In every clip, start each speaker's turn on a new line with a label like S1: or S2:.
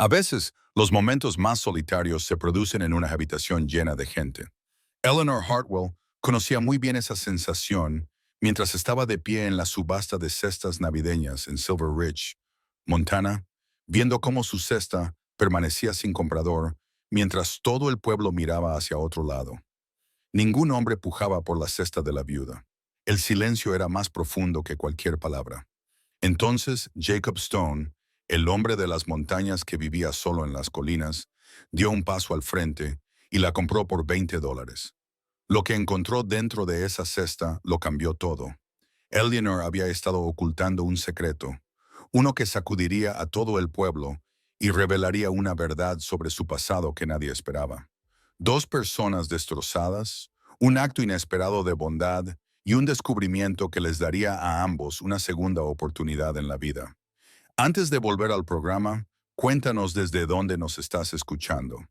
S1: A veces, los momentos más solitarios se producen en una habitación llena de gente. Eleanor Hartwell conocía muy bien esa sensación mientras estaba de pie en la subasta de cestas navideñas en Silver Ridge, Montana, viendo cómo su cesta permanecía sin comprador mientras todo el pueblo miraba hacia otro lado. Ningún hombre pujaba por la cesta de la viuda. El silencio era más profundo que cualquier palabra. Entonces Jacob Stone, el hombre de las montañas que vivía solo en las colinas, dio un paso al frente y la compró por $20. Lo que encontró dentro de esa cesta lo cambió todo. Eleanor había estado ocultando un secreto, uno que sacudiría a todo el pueblo y revelaría una verdad sobre su pasado que nadie esperaba. Dos personas destrozadas, un acto inesperado de bondad y un descubrimiento que les daría a ambos una segunda oportunidad en la vida. Antes de volver al programa, cuéntanos desde dónde nos estás escuchando.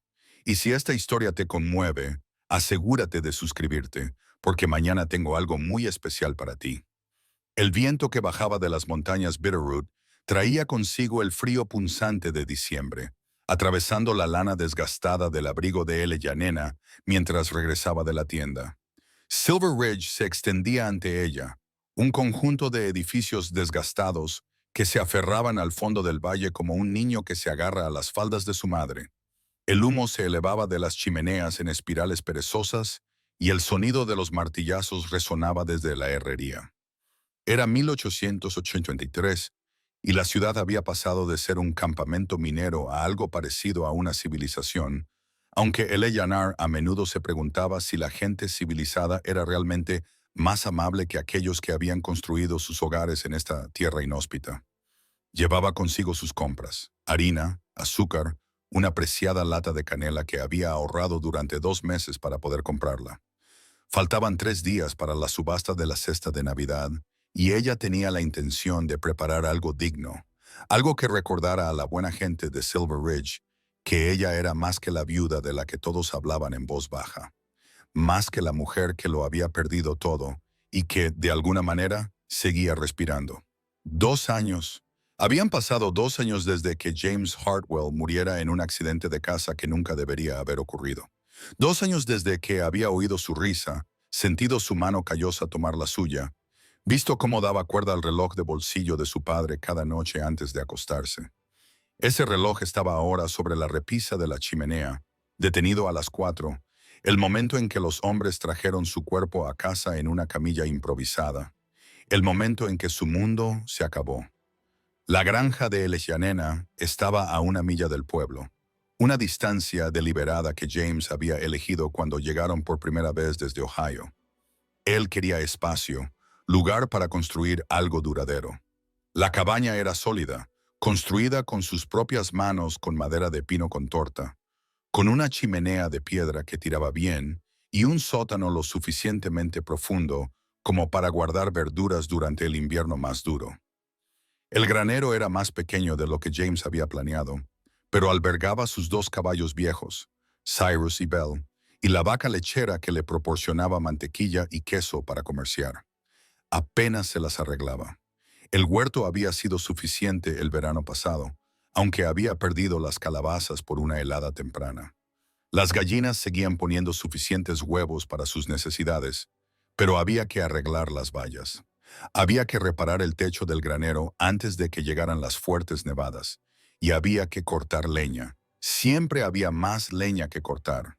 S1: Y si esta historia te conmueve, asegúrate de suscribirte, porque mañana tengo algo muy especial para ti. El viento que bajaba de las montañas Bitterroot traía consigo el frío punzante de diciembre, atravesando la lana desgastada del abrigo de Yanena mientras regresaba de la tienda. Silver Ridge se extendía ante ella, un conjunto de edificios desgastados que se aferraban al fondo del valle como un niño que se agarra a las faldas de su madre. El humo se elevaba de las chimeneas en espirales perezosas y el sonido de los martillazos resonaba desde la herrería. Era 1883 y la ciudad había pasado de ser un campamento minero a algo parecido a una civilización, aunque Eleanor a menudo se preguntaba si la gente civilizada era realmente más amable que aquellos que habían construido sus hogares en esta tierra inhóspita. Llevaba consigo sus compras, harina, azúcar, una preciada lata de canela que había ahorrado durante 2 meses para poder comprarla. Faltaban 3 días para la subasta de la cesta de Navidad, y ella tenía la intención de preparar algo digno, algo que recordara a la buena gente de Silver Ridge que ella era más que la viuda de la que todos hablaban en voz baja, más que la mujer que lo había perdido todo y que, de alguna manera, seguía respirando. 2 años. Habían pasado 2 años desde que James Hartwell muriera en un accidente de casa que nunca debería haber ocurrido. 2 años desde que había oído su risa, sentido su mano callosa tomar la suya, visto cómo daba cuerda al reloj de bolsillo de su padre cada noche antes de acostarse. Ese reloj estaba ahora sobre la repisa de la chimenea, detenido a las 4, el momento en que los hombres trajeron su cuerpo a casa en una camilla improvisada, el momento en que su mundo se acabó. La granja de Yanena estaba a 1 milla del pueblo, una distancia deliberada que James había elegido cuando llegaron por primera vez desde Ohio. Él quería espacio, lugar para construir algo duradero. La cabaña era sólida, construida con sus propias manos con madera de pino con torta, con una chimenea de piedra que tiraba bien y un sótano lo suficientemente profundo como para guardar verduras durante el invierno más duro. El granero era más pequeño de lo que James había planeado, pero albergaba sus 2 caballos viejos, Cyrus y Belle, y la vaca lechera que le proporcionaba mantequilla y queso para comerciar. Apenas se las arreglaba. El huerto había sido suficiente el verano pasado, aunque había perdido las calabazas por una helada temprana. Las gallinas seguían poniendo suficientes huevos para sus necesidades, pero había que arreglar las vallas. Había que reparar el techo del granero antes de que llegaran las fuertes nevadas, y había que cortar leña. Siempre había más leña que cortar.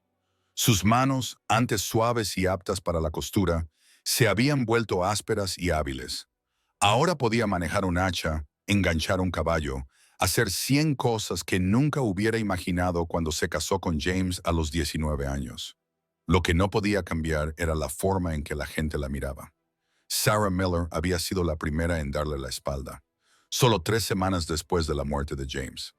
S1: Sus manos, antes suaves y aptas para la costura, se habían vuelto ásperas y hábiles. Ahora podía manejar un hacha, enganchar un caballo, hacer 100 cosas que nunca hubiera imaginado cuando se casó con James a los 19 años. Lo que no podía cambiar era la forma en que la gente la miraba. Sarah Miller había sido la primera en darle la espalda, solo 3 semanas después de la muerte de James.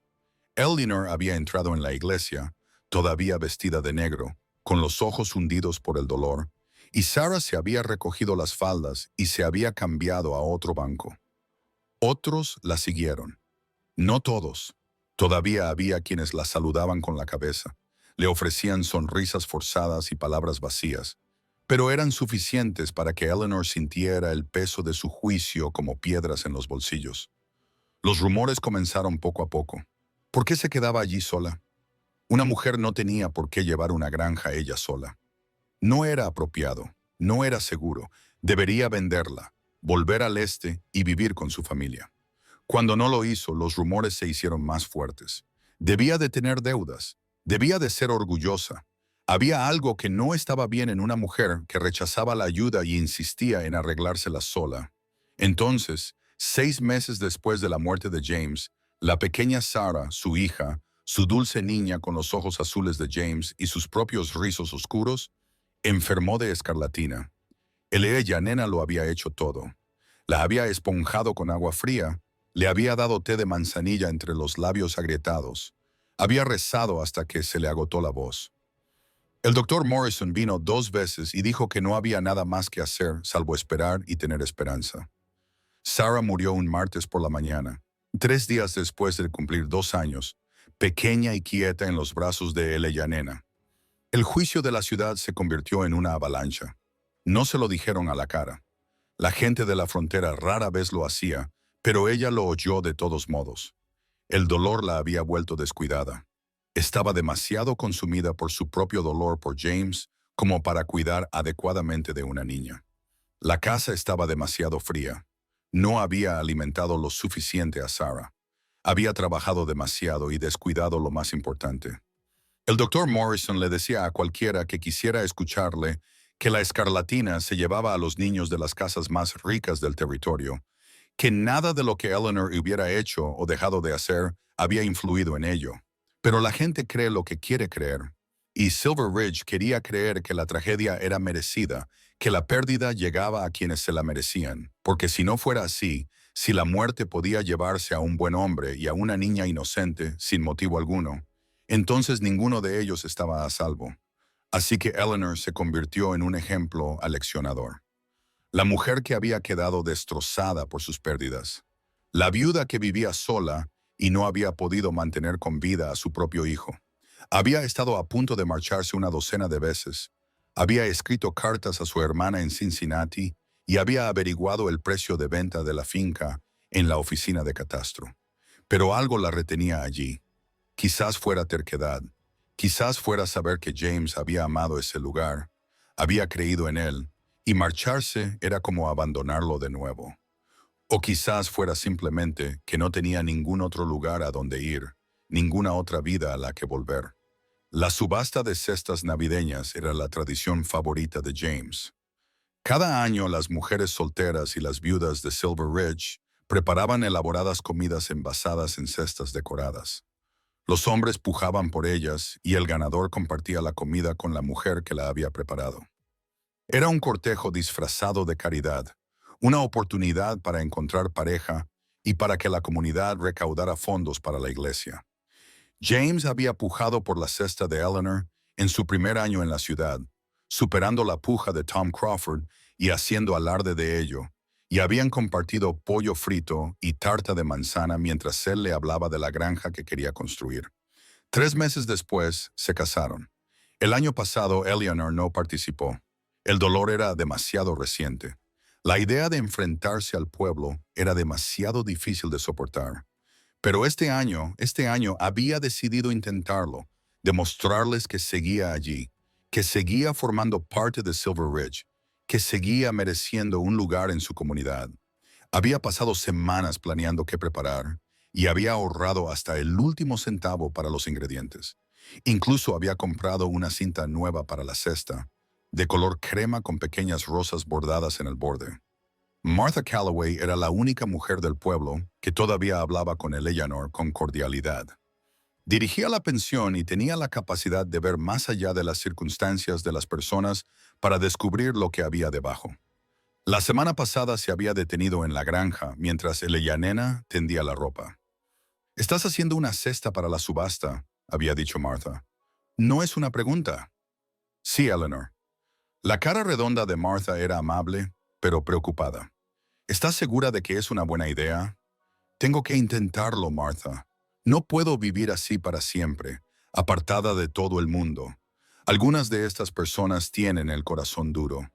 S1: Eleanor había entrado en la iglesia, todavía vestida de negro, con los ojos hundidos por el dolor, y Sarah se había recogido las faldas y se había cambiado a otro banco. Otros la siguieron. No todos. Todavía había quienes la saludaban con la cabeza, le ofrecían sonrisas forzadas y palabras vacías, pero eran suficientes para que Eleanor sintiera el peso de su juicio como piedras en los bolsillos. Los rumores comenzaron poco a poco. ¿Por qué se quedaba allí sola? Una mujer no tenía por qué llevar una granja ella sola. No era apropiado, no era seguro. Debería venderla, volver al este y vivir con su familia. Cuando no lo hizo, los rumores se hicieron más fuertes. Debía de tener deudas, debía de ser orgullosa. Había algo que no estaba bien en una mujer que rechazaba la ayuda y insistía en arreglársela sola. Entonces, 6 meses después de la muerte de James, la pequeña Sarah, su hija, su dulce niña con los ojos azules de James y sus propios rizos oscuros, enfermó de escarlatina. Ella nena lo había hecho todo. La había esponjado con agua fría, le había dado té de manzanilla entre los labios agrietados. Había rezado hasta que se le agotó la voz. El doctor Morrison vino 2 veces y dijo que no había nada más que hacer salvo esperar y tener esperanza. Sarah murió un martes por la mañana, 3 días después de cumplir 2 años, pequeña y quieta en los brazos de ella nena. El juicio de la ciudad se convirtió en una avalancha. No se lo dijeron a la cara. La gente de la frontera rara vez lo hacía, pero ella lo oyó de todos modos. El dolor la había vuelto descuidada. Estaba demasiado consumida por su propio dolor por James como para cuidar adecuadamente de una niña. La casa estaba demasiado fría. No había alimentado lo suficiente a Sarah. Había trabajado demasiado y descuidado lo más importante. El doctor Morrison le decía a cualquiera que quisiera escucharle que la escarlatina se llevaba a los niños de las casas más ricas del territorio, que nada de lo que Eleanor hubiera hecho o dejado de hacer había influido en ello. Pero la gente cree lo que quiere creer, y Silver Ridge quería creer que la tragedia era merecida, que la pérdida llegaba a quienes se la merecían, porque si no fuera así, si la muerte podía llevarse a un buen hombre y a una niña inocente sin motivo alguno, entonces ninguno de ellos estaba a salvo. Así que Eleanor se convirtió en un ejemplo aleccionador. La mujer que había quedado destrozada por sus pérdidas. La viuda que vivía sola y no había podido mantener con vida a su propio hijo. Había estado a punto de marcharse una docena de veces. Había escrito cartas a su hermana en Cincinnati y había averiguado el precio de venta de la finca en la oficina de catastro. Pero algo la retenía allí. Quizás fuera terquedad. Quizás fuera saber que James había amado ese lugar, había creído en él, y marcharse era como abandonarlo de nuevo. O quizás fuera simplemente que no tenía ningún otro lugar a donde ir, ninguna otra vida a la que volver. La subasta de cestas navideñas era la tradición favorita de James. Cada año las mujeres solteras y las viudas de Silver Ridge preparaban elaboradas comidas envasadas en cestas decoradas. Los hombres pujaban por ellas y el ganador compartía la comida con la mujer que la había preparado. Era un cortejo disfrazado de caridad, una oportunidad para encontrar pareja y para que la comunidad recaudara fondos para la iglesia. James había pujado por la cesta de Eleanor en su primer año en la ciudad, superando la puja de Tom Crawford y haciendo alarde de ello, y habían compartido pollo frito y tarta de manzana mientras él le hablaba de la granja que quería construir. 3 meses después, se casaron. El año pasado, Eleanor no participó. El dolor era demasiado reciente. La idea de enfrentarse al pueblo era demasiado difícil de soportar. Pero este año había decidido intentarlo, demostrarles que seguía allí, que seguía formando parte de Silver Ridge, que seguía mereciendo un lugar en su comunidad. Había pasado semanas planeando qué preparar y había ahorrado hasta el último centavo para los ingredientes. Incluso había comprado una cinta nueva para la cesta, de color crema con pequeñas rosas bordadas en el borde. Martha Calloway era la única mujer del pueblo que todavía hablaba con Eleanor con cordialidad. Dirigía la pensión y tenía la capacidad de ver más allá de las circunstancias de las personas para descubrir lo que había debajo. La semana pasada se había detenido en la granja mientras nena tendía la ropa. «¿Estás haciendo una cesta para la subasta?», había dicho Martha. «No es una pregunta». «Sí, Eleanor». La cara redonda de Martha era amable, pero preocupada. «¿Estás segura de que es una buena idea?» «Tengo que intentarlo, Martha. No puedo vivir así para siempre, apartada de todo el mundo. Algunas de estas personas tienen el corazón duro.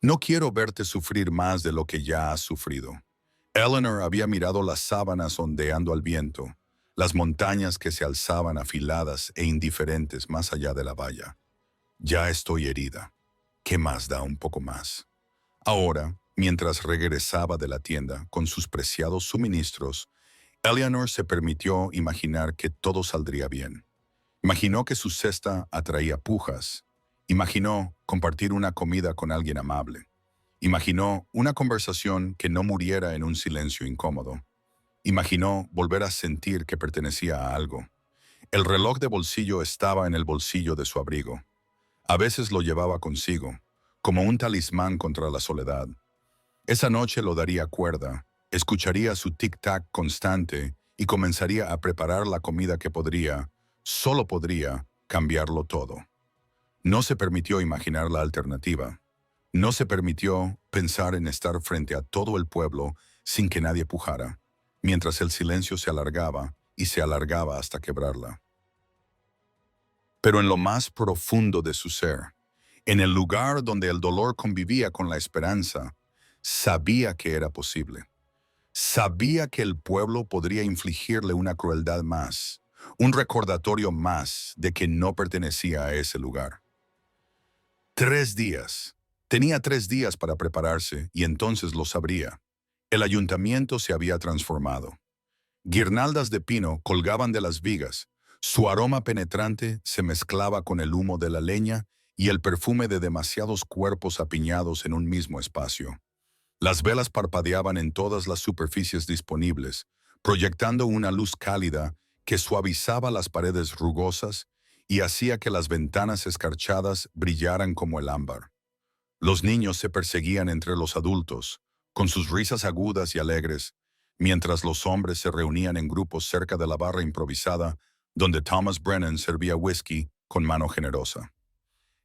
S1: No quiero verte sufrir más de lo que ya has sufrido». Eleanor había mirado las sábanas ondeando al viento, las montañas que se alzaban afiladas e indiferentes más allá de la valla. Ya estoy herida. ¿Qué más da un poco más? Ahora, mientras regresaba de la tienda con sus preciados suministros, Eleanor se permitió imaginar que todo saldría bien. Imaginó que su cesta atraía pujas. Imaginó compartir una comida con alguien amable. Imaginó una conversación que no muriera en un silencio incómodo. Imaginó volver a sentir que pertenecía a algo. El reloj de bolsillo estaba en el bolsillo de su abrigo. A veces lo llevaba consigo, como un talismán contra la soledad. Esa noche lo daría cuerda, escucharía su tic-tac constante y comenzaría a preparar la comida que podría, solo podría, cambiarlo todo. No se permitió imaginar la alternativa. No se permitió pensar en estar frente a todo el pueblo sin que nadie pujara, mientras el silencio se alargaba y se alargaba hasta quebrarla. Pero en lo más profundo de su ser, en el lugar donde el dolor convivía con la esperanza, sabía que era posible. Sabía que el pueblo podría infligirle una crueldad más, un recordatorio más de que no pertenecía a ese lugar. 3 días. Tenía 3 días para prepararse y entonces lo sabría. El ayuntamiento se había transformado. Guirnaldas de pino colgaban de las vigas. Su aroma penetrante se mezclaba con el humo de la leña y el perfume de demasiados cuerpos apiñados en un mismo espacio. Las velas parpadeaban en todas las superficies disponibles, proyectando una luz cálida que suavizaba las paredes rugosas y hacía que las ventanas escarchadas brillaran como el ámbar. Los niños se perseguían entre los adultos, con sus risas agudas y alegres, mientras los hombres se reunían en grupos cerca de la barra improvisada donde Thomas Brennan servía whisky con mano generosa.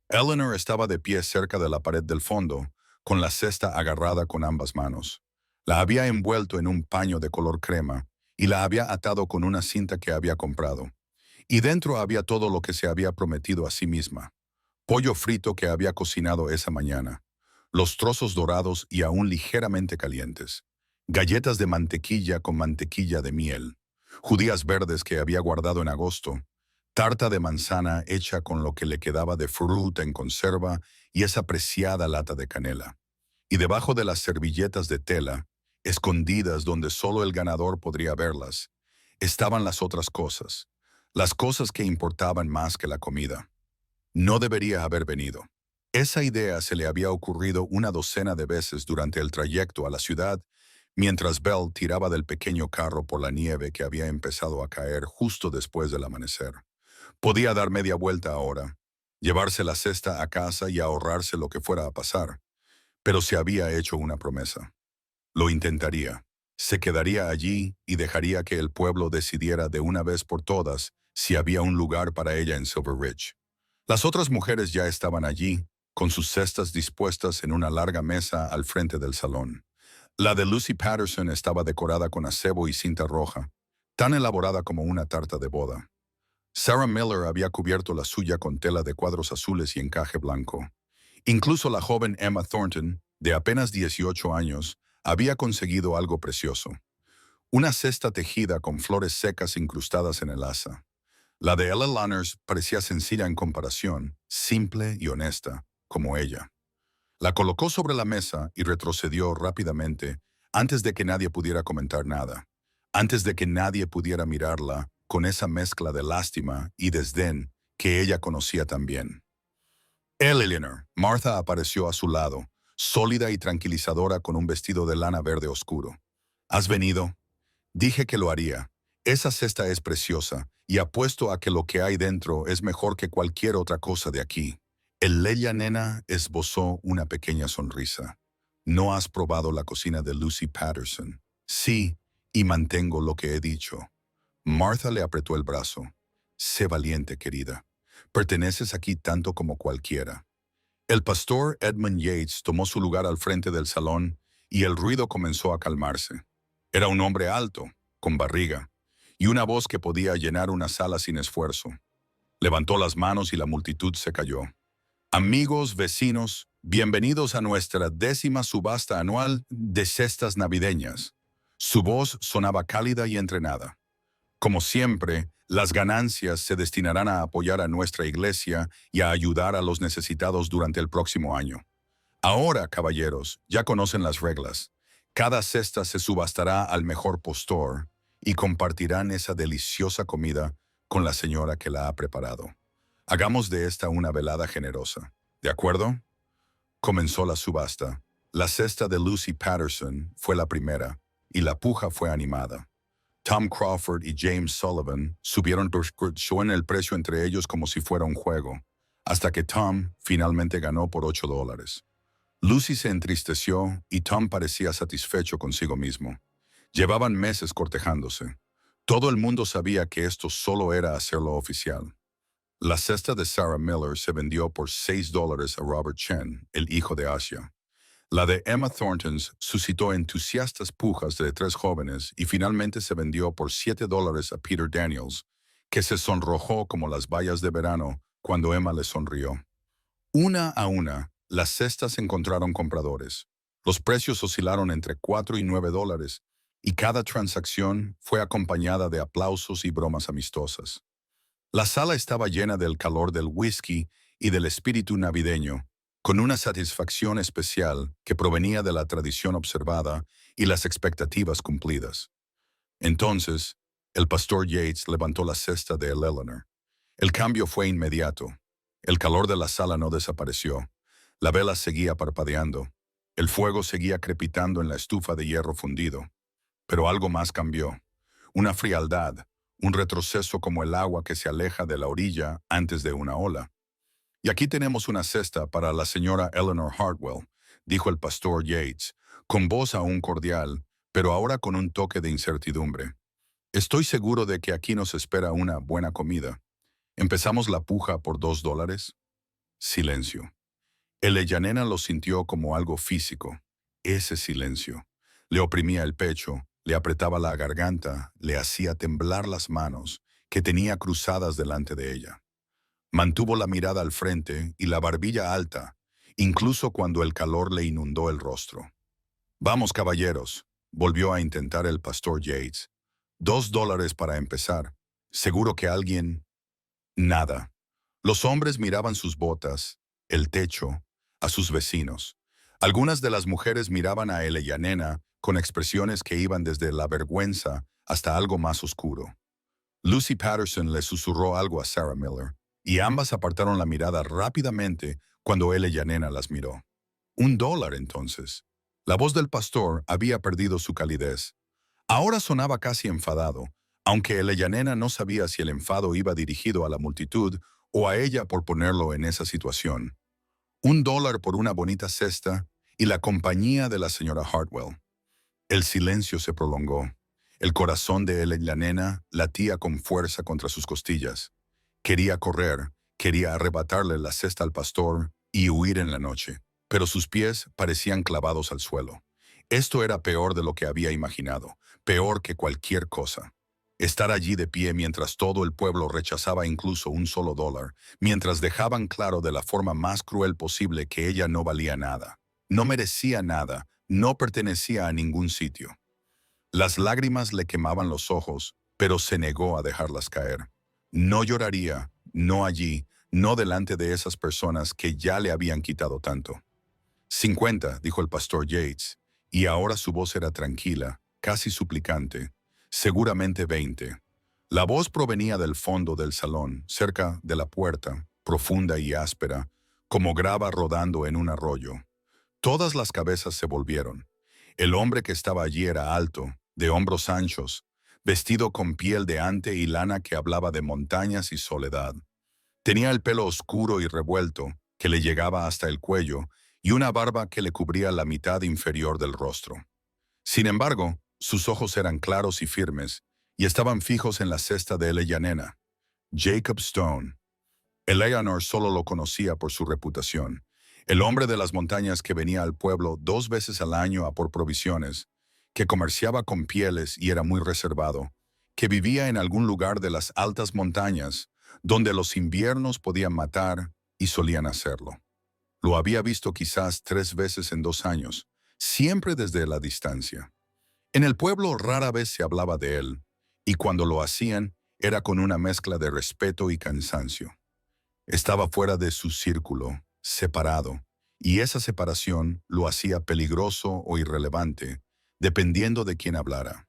S1: Eleanor estaba de pie cerca de la pared del fondo, con la cesta agarrada con ambas manos. La había envuelto en un paño de color crema y la había atado con una cinta que había comprado. Y dentro había todo lo que se había prometido a sí misma. Pollo frito que había cocinado esa mañana, los trozos dorados y aún ligeramente calientes, galletas de mantequilla con mantequilla de miel, judías verdes que había guardado en agosto, tarta de manzana hecha con lo que le quedaba de fruta en conserva y esa preciada lata de canela. Y debajo de las servilletas de tela, escondidas donde solo el ganador podría verlas, estaban las cosas que importaban más que la comida. No debería haber venido. Esa idea se le había ocurrido una docena de veces durante el trayecto a la ciudad, mientras Belle tiraba del pequeño carro por la nieve que había empezado a caer justo después del amanecer. Podía dar media vuelta ahora, llevarse la cesta a casa y ahorrarse lo que fuera a pasar, pero se había hecho una promesa. Lo intentaría. Se quedaría allí y dejaría que el pueblo decidiera de una vez por todas si había un lugar para ella en Silver Ridge. Las otras mujeres ya estaban allí, con sus cestas dispuestas en una larga mesa al frente del salón. La de Lucy Patterson estaba decorada con acebo y cinta roja, tan elaborada como una tarta de boda. Sarah Miller había cubierto la suya con tela de cuadros azules y encaje blanco. Incluso la joven Emma Thornton, de apenas 18 años, había conseguido algo precioso. Una cesta tejida con flores secas incrustadas en el asa. La de Ella Lanners parecía sencilla en comparación, simple y honesta, como ella. La colocó sobre la mesa y retrocedió rápidamente antes de que nadie pudiera comentar nada, antes de que nadie pudiera mirarla con esa mezcla de lástima y desdén que ella conocía tan bien. Eleanor, Martha apareció a su lado, sólida y tranquilizadora con un vestido de lana verde oscuro. ¿Has venido? Dije que lo haría. Esa cesta es preciosa, y apuesto a que lo que hay dentro es mejor que cualquier otra cosa de aquí. El Leia nena esbozó una pequeña sonrisa. ¿No has probado la cocina de Lucy Patterson? Sí, y mantengo lo que he dicho. Martha le apretó el brazo. Sé valiente, querida. Perteneces aquí tanto como cualquiera. El pastor Edmund Yates tomó su lugar al frente del salón y el ruido comenzó a calmarse. Era un hombre alto, con barriga, y una voz que podía llenar una sala sin esfuerzo. Levantó las manos y la multitud se cayó. Amigos, vecinos, bienvenidos a nuestra 10ª subasta anual de cestas navideñas. Su voz sonaba cálida y entrenada. Como siempre, las ganancias se destinarán a apoyar a nuestra iglesia y a ayudar a los necesitados durante el próximo año. Ahora, caballeros, ya conocen las reglas. Cada cesta se subastará al mejor postor y compartirán esa deliciosa comida con la señora que la ha preparado. Hagamos de esta una velada generosa. ¿De acuerdo? Comenzó la subasta. La cesta de Lucy Patterson fue la primera y la puja fue animada. Tom Crawford y James Sullivan subieron en el precio entre ellos como si fuera un juego, hasta que Tom finalmente ganó por $8. Lucy se entristeció y Tom parecía satisfecho consigo mismo. Llevaban meses cortejándose. Todo el mundo sabía que esto solo era hacerlo oficial. La cesta de Sarah Miller se vendió por $6 a Robert Chen, el hijo de Asia. La de Emma Thornton suscitó entusiastas pujas de 3 jóvenes y finalmente se vendió por $7 a Peter Daniels, que se sonrojó como las bayas de verano cuando Emma le sonrió. Una a una, las cestas encontraron compradores. Los precios oscilaron entre $4 y $9, y cada transacción fue acompañada de aplausos y bromas amistosas. La sala estaba llena del calor del whisky y del espíritu navideño, con una satisfacción especial que provenía de la tradición observada y las expectativas cumplidas. Entonces, el pastor Yates levantó la cesta de Eleanor. El cambio fue inmediato. El calor de la sala no desapareció. La vela seguía parpadeando. El fuego seguía crepitando en la estufa de hierro fundido. Pero algo más cambió. Una frialdad, un retroceso como el agua que se aleja de la orilla antes de una ola. Y aquí tenemos una cesta para la señora Eleanor Hartwell, dijo el pastor Yates, con voz aún cordial, pero ahora con un toque de incertidumbre. Estoy seguro de que aquí nos espera una buena comida. ¿Empezamos la puja por $2? Silencio. Yanena lo sintió como algo físico. Ese silencio. Le oprimía el pecho, le apretaba la garganta, le hacía temblar las manos, que tenía cruzadas delante de ella. Mantuvo la mirada al frente y la barbilla alta, incluso cuando el calor le inundó el rostro. «Vamos, caballeros», volvió a intentar el pastor Yates. $2 para empezar. Seguro que alguien... Nada. Los hombres miraban sus botas, el techo, a sus vecinos. Algunas de las mujeres miraban a Yanena con expresiones que iban desde la vergüenza hasta algo más oscuro. Lucy Patterson le susurró algo a Sarah Miller, y ambas apartaron la mirada rápidamente cuando Yanena las miró. $1 entonces. La voz del pastor había perdido su calidez. Ahora sonaba casi enfadado, aunque Yanena no sabía si el enfado iba dirigido a la multitud o a ella por ponerlo en esa situación. $1 por una bonita cesta y la compañía de la señora Hartwell. El silencio se prolongó. El corazón de Yanena latía con fuerza contra sus costillas. Quería correr, quería arrebatarle la cesta al pastor y huir en la noche, pero sus pies parecían clavados al suelo. Esto era peor de lo que había imaginado, peor que cualquier cosa. Estar allí de pie mientras todo el pueblo rechazaba incluso un solo dólar, mientras dejaban claro de la forma más cruel posible que ella no valía nada, no merecía nada, no pertenecía a ningún sitio. Las lágrimas le quemaban los ojos, pero se negó a dejarlas caer. No lloraría, no allí, no delante de esas personas que ya le habían quitado tanto. 50, dijo el pastor Yates, y ahora su voz era tranquila, casi suplicante. Seguramente 20. La voz provenía del fondo del salón, cerca de la puerta, profunda y áspera, como grava rodando en un arroyo. Todas las cabezas se volvieron. El hombre que estaba allí era alto, de hombros anchos, vestido con piel de ante y lana que hablaba de montañas y soledad. Tenía el pelo oscuro y revuelto, que le llegaba hasta el cuello, y una barba que le cubría la mitad inferior del rostro. Sin embargo, sus ojos eran claros y firmes, y estaban fijos en la cesta de Yanena. Jacob Stone. Eleanor solo lo conocía por su reputación. El hombre de las montañas que venía al pueblo 2 veces al año a por provisiones, que comerciaba con pieles y era muy reservado, que vivía en algún lugar de las altas montañas, donde los inviernos podían matar y solían hacerlo. Lo había visto quizás 3 veces en 2 años, siempre desde la distancia. En el pueblo rara vez se hablaba de él, y cuando lo hacían era con una mezcla de respeto y cansancio. Estaba fuera de su círculo, separado, y esa separación lo hacía peligroso o irrelevante, dependiendo de quién hablara.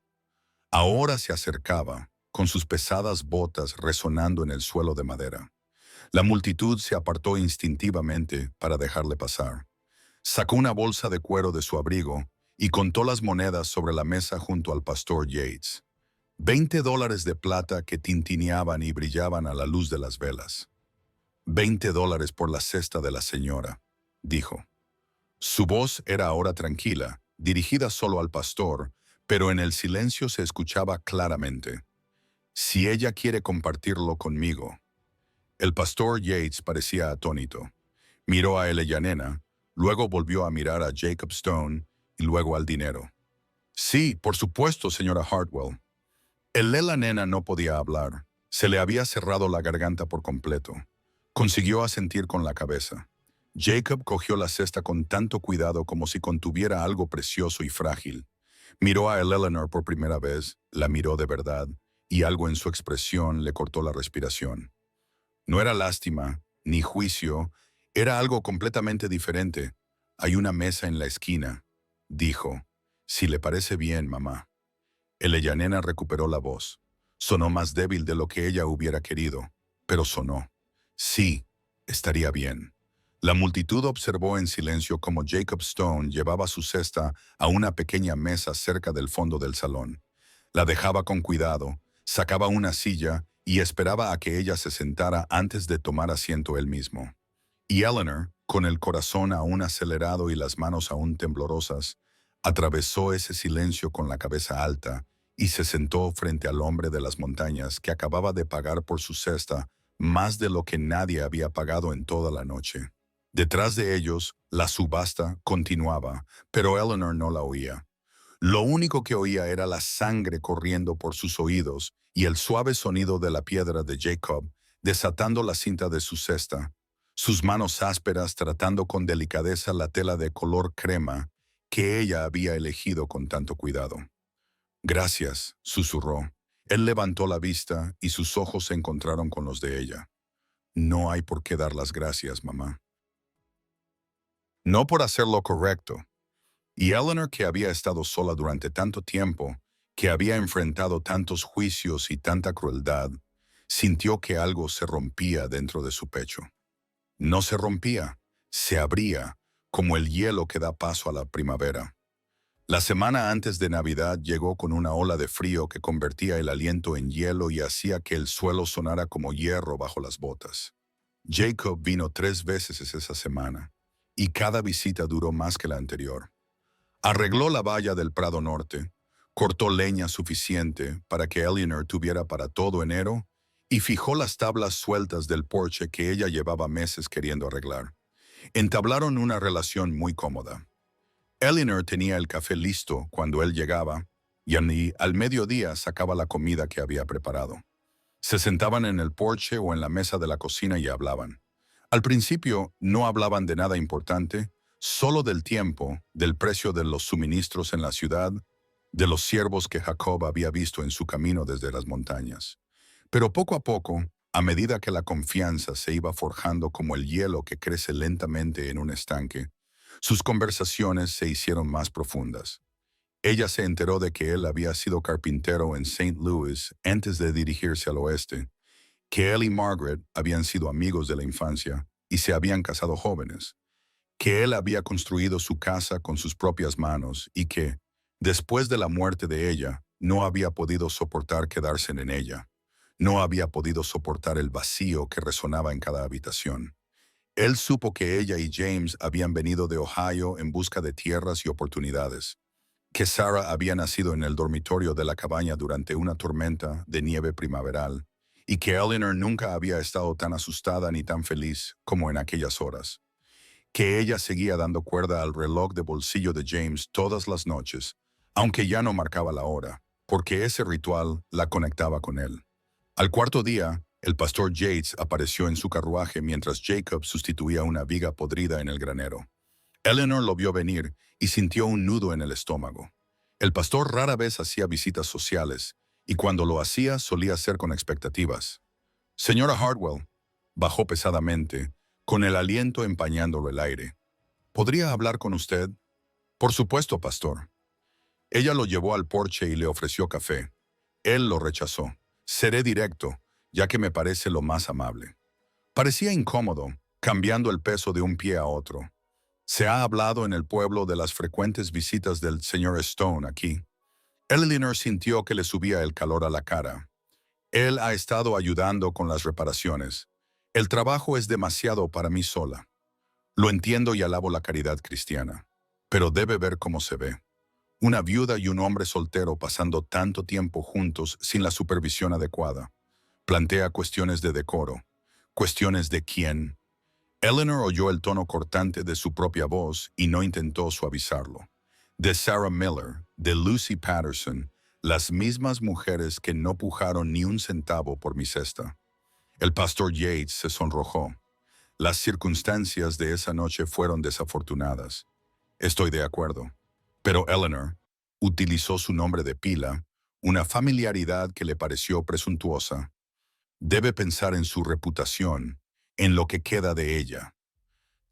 S1: Ahora se acercaba, con sus pesadas botas resonando en el suelo de madera. La multitud se apartó instintivamente para dejarle pasar. Sacó una bolsa de cuero de su abrigo y contó las monedas sobre la mesa junto al pastor Yates. $20 de plata que tintineaban y brillaban a la luz de las velas. $20 por la cesta de la señora, dijo. Su voz era ahora tranquila, dirigida solo al pastor, pero en el silencio se escuchaba claramente. Si ella quiere compartirlo conmigo. El pastor Yates parecía atónito. Miró a Eleyanena, luego volvió a mirar a Jacob Stone y luego al dinero. Sí, por supuesto, señora Hartwell. Eleyanena no podía hablar. Se le había cerrado la garganta por completo. Consiguió asentir con la cabeza. Jacob cogió la cesta con tanto cuidado como si contuviera algo precioso y frágil. Miró a Eleanor por primera vez, la miró de verdad, y algo en su expresión le cortó la respiración. No era lástima, ni juicio, era algo completamente diferente. Hay una mesa en la esquina, dijo. Si le parece bien, mamá. Eleyanena recuperó la voz. Sonó más débil de lo que ella hubiera querido, pero sonó. Sí, estaría bien. La multitud observó en silencio cómo Jacob Stone llevaba su cesta a una pequeña mesa cerca del fondo del salón. La dejaba con cuidado, sacaba una silla y esperaba a que ella se sentara antes de tomar asiento él mismo. Y Eleanor, con el corazón aún acelerado y las manos aún temblorosas, atravesó ese silencio con la cabeza alta y se sentó frente al hombre de las montañas que acababa de pagar por su cesta más de lo que nadie había pagado en toda la noche. Detrás de ellos, la subasta continuaba, pero Eleanor no la oía. Lo único que oía era la sangre corriendo por sus oídos y el suave sonido de la piedra de Jacob desatando la cinta de su cesta, sus manos ásperas tratando con delicadeza la tela de color crema que ella había elegido con tanto cuidado. Gracias, susurró. Él levantó la vista y sus ojos se encontraron con los de ella. No hay por qué dar las gracias, mamá. No por hacer lo correcto. Y Eleanor, que había estado sola durante tanto tiempo, que había enfrentado tantos juicios y tanta crueldad, sintió que algo se rompía dentro de su pecho. No se rompía, se abría, como el hielo que da paso a la primavera. La semana antes de Navidad llegó con una ola de frío que convertía el aliento en hielo y hacía que el suelo sonara como hierro bajo las botas. Jacob vino 3 veces esa semana, y cada visita duró más que la anterior. Arregló la valla del Prado Norte, cortó leña suficiente para que Eleanor tuviera para todo enero y fijó las tablas sueltas del porche que ella llevaba meses queriendo arreglar. Entablaron una relación muy cómoda. Eleanor tenía el café listo cuando él llegaba y al mediodía sacaba la comida que había preparado. Se sentaban en el porche o en la mesa de la cocina y hablaban. Al principio no hablaban de nada importante, solo del tiempo, del precio de los suministros en la ciudad, de los ciervos que Jacob había visto en su camino desde las montañas. Pero poco a poco, a medida que la confianza se iba forjando como el hielo que crece lentamente en un estanque, sus conversaciones se hicieron más profundas. Ella se enteró de que él había sido carpintero en St. Louis antes de dirigirse al oeste, que él y Margaret habían sido amigos de la infancia y se habían casado jóvenes, que él había construido su casa con sus propias manos y que, después de la muerte de ella, no había podido soportar quedarse en ella. No había podido soportar el vacío que resonaba en cada habitación. Él supo que ella y James habían venido de Ohio en busca de tierras y oportunidades, que Sarah había nacido en el dormitorio de la cabaña durante una tormenta de nieve primaveral y que Eleanor nunca había estado tan asustada ni tan feliz como en aquellas horas, que ella seguía dando cuerda al reloj de bolsillo de James todas las noches, aunque ya no marcaba la hora, porque ese ritual la conectaba con él. Al cuarto día, el pastor Yates apareció en su carruaje mientras Jacob sustituía una viga podrida en el granero. Eleanor lo vio venir y sintió un nudo en el estómago. El pastor rara vez hacía visitas sociales, y cuando lo hacía solía ser con expectativas. Señora Hartwell, bajó pesadamente, con el aliento empañándolo el aire. ¿Podría hablar con usted? Por supuesto, pastor. Ella lo llevó al porche y le ofreció café. Él lo rechazó. Seré directo, ya que me parece lo más amable. Parecía incómodo, cambiando el peso de un pie a otro. Se ha hablado en el pueblo de las frecuentes visitas del señor Stone aquí. Eleanor sintió que le subía el calor a la cara. Él ha estado ayudando con las reparaciones. El trabajo es demasiado para mí sola. Lo entiendo y alabo la caridad cristiana, pero debe ver cómo se ve. Una viuda y un hombre soltero pasando tanto tiempo juntos sin la supervisión adecuada. Plantea cuestiones de decoro, cuestiones de quién. Eleanor oyó el tono cortante de su propia voz y no intentó suavizarlo. De Sarah Miller, de Lucy Patterson, las mismas mujeres que no pujaron ni un centavo por mi cesta. El pastor Yates se sonrojó. Las circunstancias de esa noche fueron desafortunadas. Estoy de acuerdo. Pero Eleanor utilizó su nombre de pila, una familiaridad que le pareció presuntuosa. Debe pensar en su reputación, en lo que queda de ella.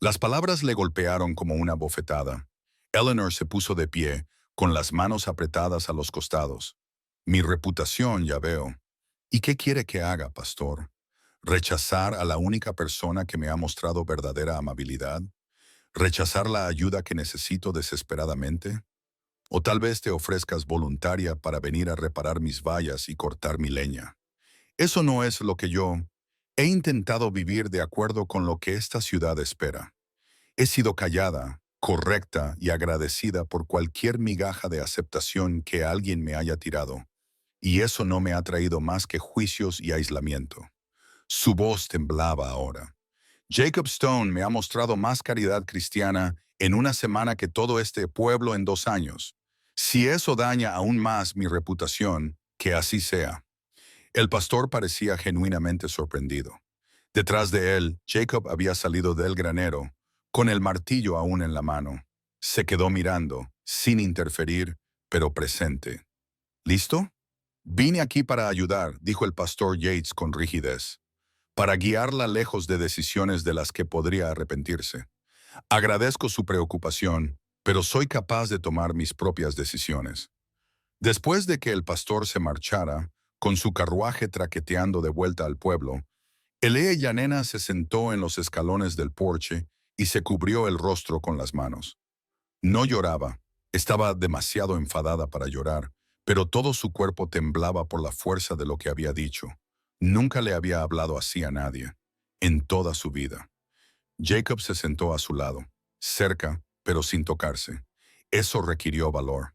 S1: Las palabras le golpearon como una bofetada. Eleanor se puso de pie, con las manos apretadas a los costados. Mi reputación, ya veo. ¿Y qué quiere que haga, pastor? ¿Rechazar a la única persona que me ha mostrado verdadera amabilidad? ¿Rechazar la ayuda que necesito desesperadamente? ¿O tal vez te ofrezcas voluntaria para venir a reparar mis vallas y cortar mi leña? Eso no es lo que yo... He intentado vivir de acuerdo con lo que esta ciudad espera. He sido callada, correcta y agradecida por cualquier migaja de aceptación que alguien me haya tirado, y eso no me ha traído más que juicios y aislamiento. Su voz temblaba ahora. Jacob Stone me ha mostrado más caridad cristiana en una semana que todo este pueblo en 2 años. Si eso daña aún más mi reputación, que así sea. El pastor parecía genuinamente sorprendido. Detrás de él, Jacob había salido del granero, con el martillo aún en la mano. Se quedó mirando, sin interferir, pero presente. ¿Listo? Vine aquí para ayudar, dijo el pastor Yates con rigidez, para guiarla lejos de decisiones de las que podría arrepentirse. Agradezco su preocupación, pero soy capaz de tomar mis propias decisiones. Después de que el pastor se marchara, con su carruaje traqueteando de vuelta al pueblo, Elia Yanena se sentó en los escalones del porche y se cubrió el rostro con las manos. No lloraba, estaba demasiado enfadada para llorar, pero todo su cuerpo temblaba por la fuerza de lo que había dicho. Nunca le había hablado así a nadie, en toda su vida. Jacob se sentó a su lado, cerca, pero sin tocarse. Eso requirió valor.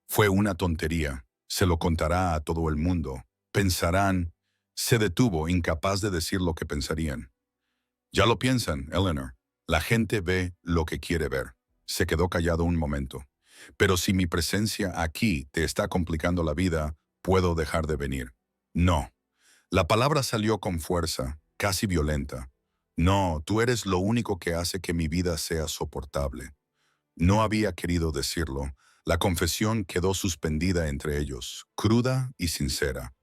S1: Fue una tontería, se lo contará a todo el mundo. Pensarán, se detuvo, incapaz de decir lo que pensarían. Ya lo piensan, Eleanor. La gente ve lo que quiere ver. Se quedó callado un momento. Pero si mi presencia aquí te está complicando la vida, puedo dejar de venir. No. La palabra salió con fuerza, casi violenta. No, tú eres lo único que hace que mi vida sea soportable. No había querido decirlo. La confesión quedó suspendida entre ellos, cruda y sincera.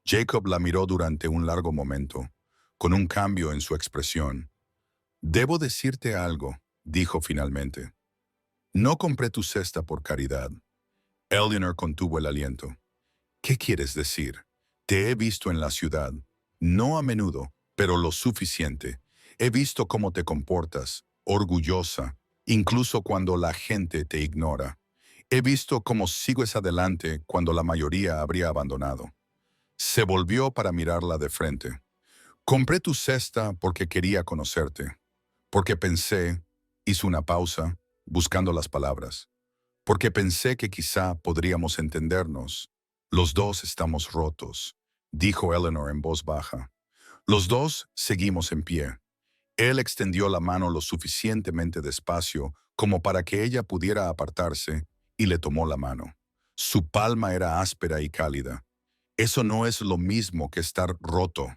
S1: Jacob la miró durante un largo momento, con un cambio en su expresión. «Debo decirte algo», dijo finalmente. «No compré tu cesta por caridad». Eleanor contuvo el aliento. «¿Qué quieres decir? Te he visto en la ciudad. No a menudo, pero lo suficiente. He visto cómo te comportas, orgullosa, incluso cuando la gente te ignora. He visto cómo sigues adelante cuando la mayoría habría abandonado». Se volvió para mirarla de frente. «Compré tu cesta porque quería conocerte. Porque pensé», hizo una pausa, buscando las palabras, «porque pensé que quizá podríamos entendernos. Los dos estamos rotos», dijo Eleanor en voz baja. Los dos seguimos en pie. Él extendió la mano lo suficientemente despacio como para que ella pudiera apartarse y le tomó la mano. Su palma era áspera y cálida. Eso no es lo mismo que estar roto.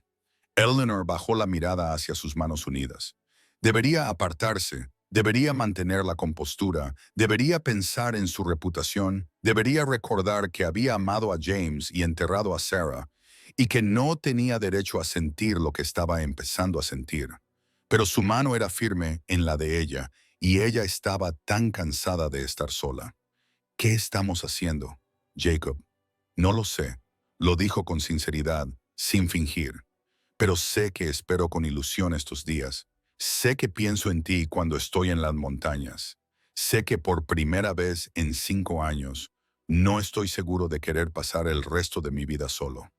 S1: Eleanor bajó la mirada hacia sus manos unidas. Debería apartarse, Debería mantener la compostura, debería pensar en su reputación, debería recordar que había amado a James y enterrado a Sarah, y que no tenía derecho a sentir lo que estaba empezando a sentir. Pero su mano era firme en la de ella, y ella estaba tan cansada de estar sola. ¿Qué estamos haciendo, Jacob? No lo sé, lo dijo con sinceridad, sin fingir. Pero sé que espero con ilusión estos días. Sé que pienso en ti cuando estoy en las montañas. Sé que por primera vez en 5 años, no estoy seguro de querer pasar el resto de mi vida solo.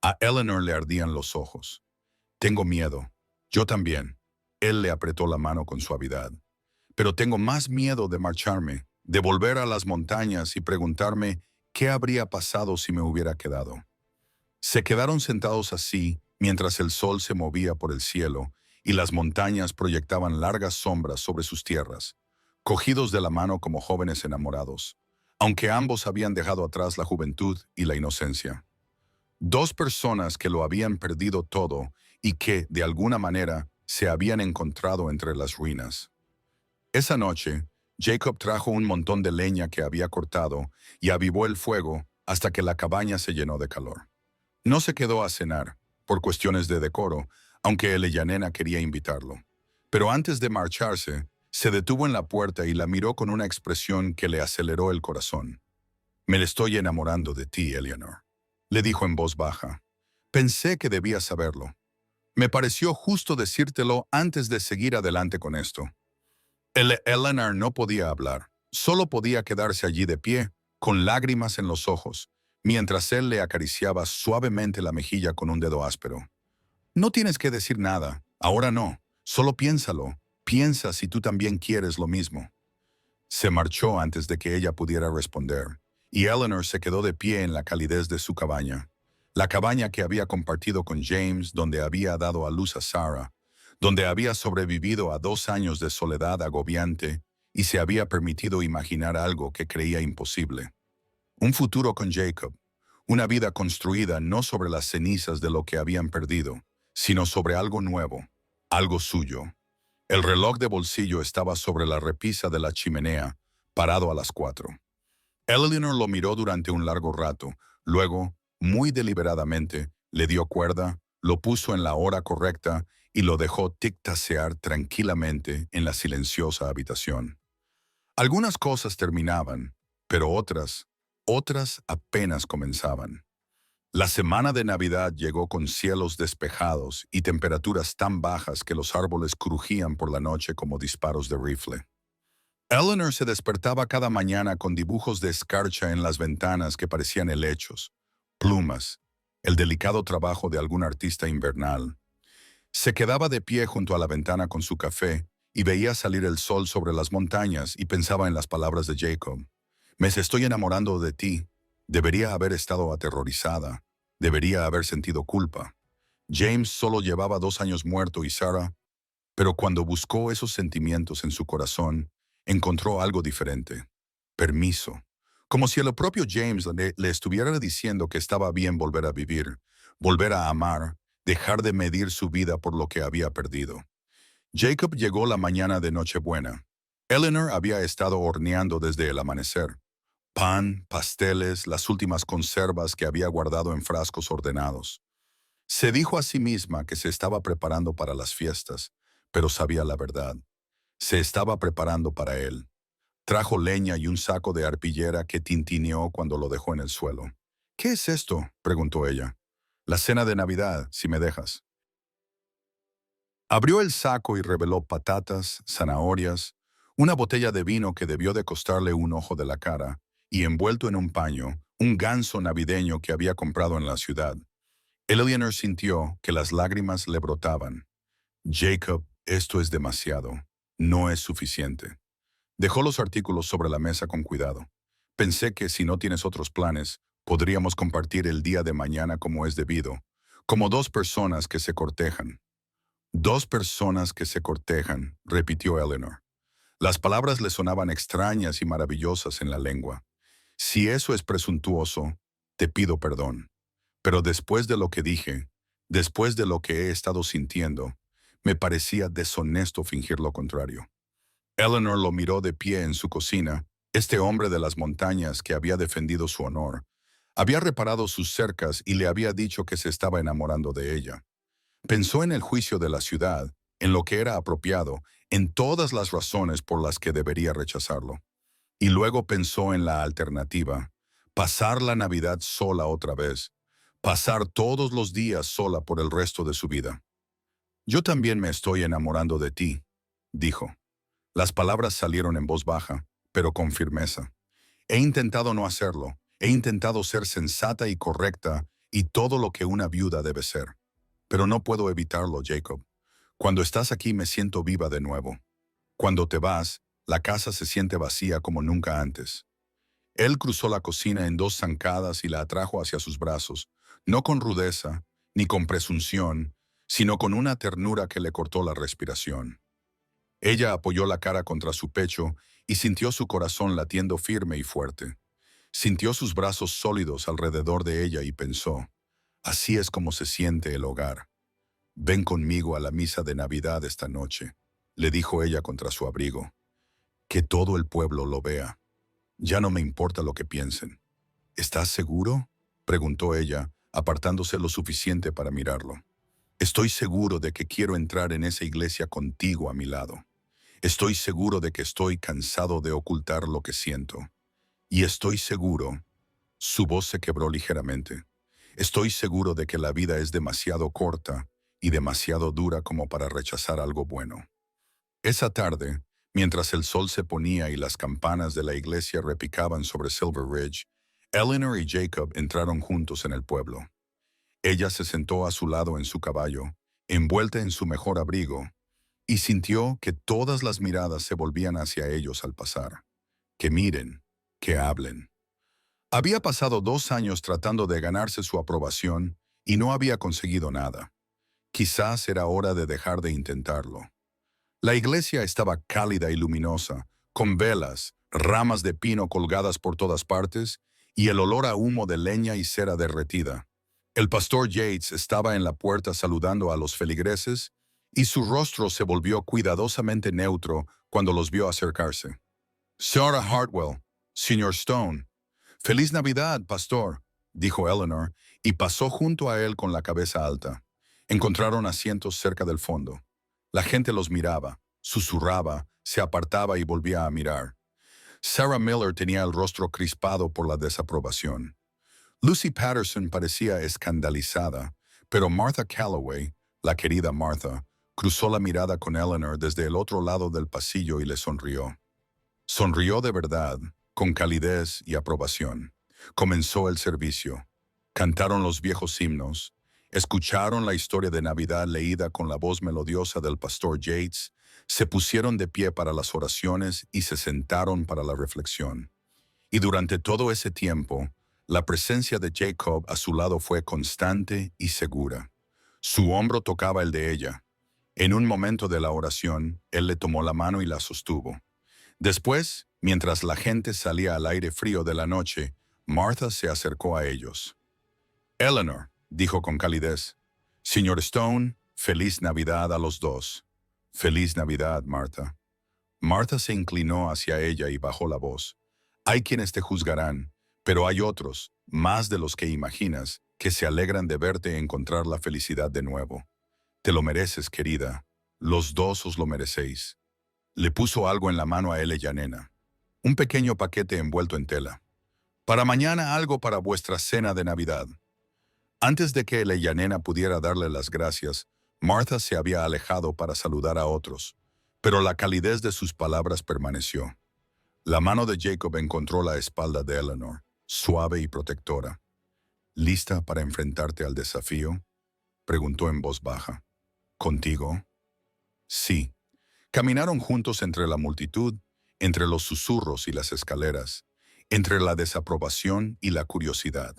S1: A Eleanor le ardían los ojos. Tengo miedo. Yo también. Él le apretó la mano con suavidad. Pero tengo más miedo de marcharme, de volver a las montañas y preguntarme qué habría pasado si me hubiera quedado. Se quedaron sentados así mientras el sol se movía por el cielo y las montañas proyectaban largas sombras sobre sus tierras, cogidos de la mano como jóvenes enamorados, aunque ambos habían dejado atrás la juventud y la inocencia. Dos personas que lo habían perdido todo y que, de alguna manera, se habían encontrado entre las ruinas. Esa noche, Jacob trajo un montón de leña que había cortado y avivó el fuego hasta que la cabaña se llenó de calor. No se quedó a cenar, por cuestiones de decoro, aunque Eleyanena quería invitarlo. Pero antes de marcharse, se detuvo en la puerta y la miró con una expresión que le aceleró el corazón. «Me le estoy enamorando de ti, Eleanor», le dijo en voz baja. «Pensé que debías saberlo. Me pareció justo decírtelo antes de seguir adelante con esto». Eleanor no podía hablar, solo podía quedarse allí de pie, con lágrimas en los ojos, mientras él le acariciaba suavemente la mejilla con un dedo áspero. «No tienes que decir nada, ahora no, solo piénsalo, piensa si tú también quieres lo mismo». Se marchó antes de que ella pudiera responder, y Eleanor se quedó de pie en la calidez de su cabaña, la cabaña que había compartido con James, donde había dado a luz a Sarah, donde había sobrevivido a 2 años de soledad agobiante y se había permitido imaginar algo que creía imposible. Un futuro con Jacob, una vida construida no sobre las cenizas de lo que habían perdido, sino sobre algo nuevo, algo suyo. El reloj de bolsillo estaba sobre la repisa de la chimenea, parado a las 4. Eleanor lo miró durante un largo rato, luego, muy deliberadamente, le dio cuerda, lo puso en la hora correcta y lo dejó tic-tasear tranquilamente en la silenciosa habitación. Algunas cosas terminaban, pero otras apenas comenzaban. La semana de Navidad llegó con cielos despejados y temperaturas tan bajas que los árboles crujían por la noche como disparos de rifle. Eleanor se despertaba cada mañana con dibujos de escarcha en las ventanas que parecían helechos, plumas, el delicado trabajo de algún artista invernal. Se quedaba de pie junto a la ventana con su café y veía salir el sol sobre las montañas y pensaba en las palabras de Jacob. «Me estoy enamorando de ti. Debería haber estado aterrorizada. Debería haber sentido culpa. James solo llevaba 2 años muerto y Sarah...». Pero cuando buscó esos sentimientos en su corazón, encontró algo diferente. Permiso. Como si el propio James le estuviera diciendo que estaba bien volver a vivir, volver a amar, dejar de medir su vida por lo que había perdido. Jacob llegó la mañana de Nochebuena. Eleanor había estado horneando desde el amanecer. Pan, pasteles, las últimas conservas que había guardado en frascos ordenados. Se dijo a sí misma que se estaba preparando para las fiestas, pero sabía la verdad. Se estaba preparando para él. Trajo leña y un saco de arpillera que tintineó cuando lo dejó en el suelo. «¿Qué es esto?», preguntó ella. «La cena de Navidad, si me dejas». Abrió el saco y reveló patatas, zanahorias, una botella de vino que debió de costarle un ojo de la cara, y envuelto en un paño, un ganso navideño que había comprado en la ciudad. Eleanor sintió que las lágrimas le brotaban. «Jacob, esto es demasiado. No es suficiente». Dejó los artículos sobre la mesa con cuidado. «Pensé que si no tienes otros planes, podríamos compartir el día de mañana como es debido, como 2 personas que se cortejan». «2 personas que se cortejan», repitió Eleanor. Las palabras le sonaban extrañas y maravillosas en la lengua. «Si eso es presuntuoso, te pido perdón. Pero después de lo que dije, después de lo que he estado sintiendo, me parecía deshonesto fingir lo contrario». Eleanor lo miró de pie en su cocina. Este hombre de las montañas que había defendido su honor, había reparado sus cercas y le había dicho que se estaba enamorando de ella. Pensó en el juicio de la ciudad, en lo que era apropiado, en todas las razones por las que debería rechazarlo. Y luego pensó en la alternativa, pasar la Navidad sola otra vez, pasar todos los días sola por el resto de su vida. Yo también me estoy enamorando de ti, dijo. Las palabras salieron en voz baja, pero con firmeza. He intentado no hacerlo, he intentado ser sensata y correcta y todo lo que una viuda debe ser. Pero no puedo evitarlo, Jacob. Cuando estás aquí me siento viva de nuevo. Cuando te vas, la casa se siente vacía como nunca antes. Él cruzó la cocina en dos zancadas y la atrajo hacia sus brazos, no con rudeza, ni con presunción, sino con una ternura que le cortó la respiración. Ella apoyó la cara contra su pecho y sintió su corazón latiendo firme y fuerte. Sintió sus brazos sólidos alrededor de ella y pensó, así es como se siente el hogar. Ven conmigo a la misa de Navidad esta noche, le dijo ella contra su abrigo. Que todo el pueblo lo vea. Ya no me importa lo que piensen. ¿Estás seguro?, preguntó ella, apartándose lo suficiente para mirarlo. Estoy seguro de que quiero entrar en esa iglesia contigo a mi lado. Estoy seguro de que estoy cansado de ocultar lo que siento. Y estoy seguro, su voz se quebró ligeramente. Estoy seguro de que la vida es demasiado corta y demasiado dura como para rechazar algo bueno. Esa tarde, mientras el sol se ponía y las campanas de la iglesia repicaban sobre Silver Ridge, Eleanor y Jacob entraron juntos en el pueblo. Ella se sentó a su lado en su caballo, envuelta en su mejor abrigo, y sintió que todas las miradas se volvían hacia ellos al pasar. Que miren, que hablen. Había pasado 2 años tratando de ganarse su aprobación y no había conseguido nada. Quizás era hora de dejar de intentarlo. La iglesia estaba cálida y luminosa, con velas, ramas de pino colgadas por todas partes y el olor a humo de leña y cera derretida. El pastor Yates estaba en la puerta saludando a los feligreses y su rostro se volvió cuidadosamente neutro cuando los vio acercarse. Sarah Hartwell, Señor Stone. «Feliz Navidad, pastor», dijo Eleanor, y pasó junto a él con la cabeza alta. Encontraron asientos cerca del fondo. La gente los miraba, susurraba, se apartaba y volvía a mirar. Sarah Miller tenía el rostro crispado por la desaprobación. Lucy Patterson parecía escandalizada, pero Martha Calloway, la querida Martha, cruzó la mirada con Eleanor desde el otro lado del pasillo y le sonrió. Sonrió de verdad, con calidez y aprobación. Comenzó el servicio. Cantaron los viejos himnos. Escucharon la historia de Navidad leída con la voz melodiosa del pastor Yates. Se pusieron de pie para las oraciones y se sentaron para la reflexión. Y durante todo ese tiempo, la presencia de Jacob a su lado fue constante y segura. Su hombro tocaba el de ella. En un momento de la oración, él le tomó la mano y la sostuvo. Después, mientras la gente salía al aire frío de la noche, Martha se acercó a ellos. «Eleanor», dijo con calidez. «Señor Stone, feliz Navidad a los dos». «Feliz Navidad, Martha». Martha se inclinó hacia ella y bajó la voz. «Hay quienes te juzgarán, pero hay otros, más de los que imaginas, que se alegran de verte encontrar la felicidad de nuevo. Te lo mereces, querida. Los dos os lo merecéis». Le puso algo en la mano a él y a Nena. Un pequeño paquete envuelto en tela. «Para mañana algo para vuestra cena de Navidad». Antes de que el Nena pudiera darle las gracias, Martha se había alejado para saludar a otros, pero la calidez de sus palabras permaneció. La mano de Jacob encontró la espalda de Eleanor, suave y protectora. «¿Lista para enfrentarte al desafío?», preguntó en voz baja. «¿Contigo?». «Sí». Caminaron juntos entre la multitud, entre los susurros y las escaleras, entre la desaprobación y la curiosidad.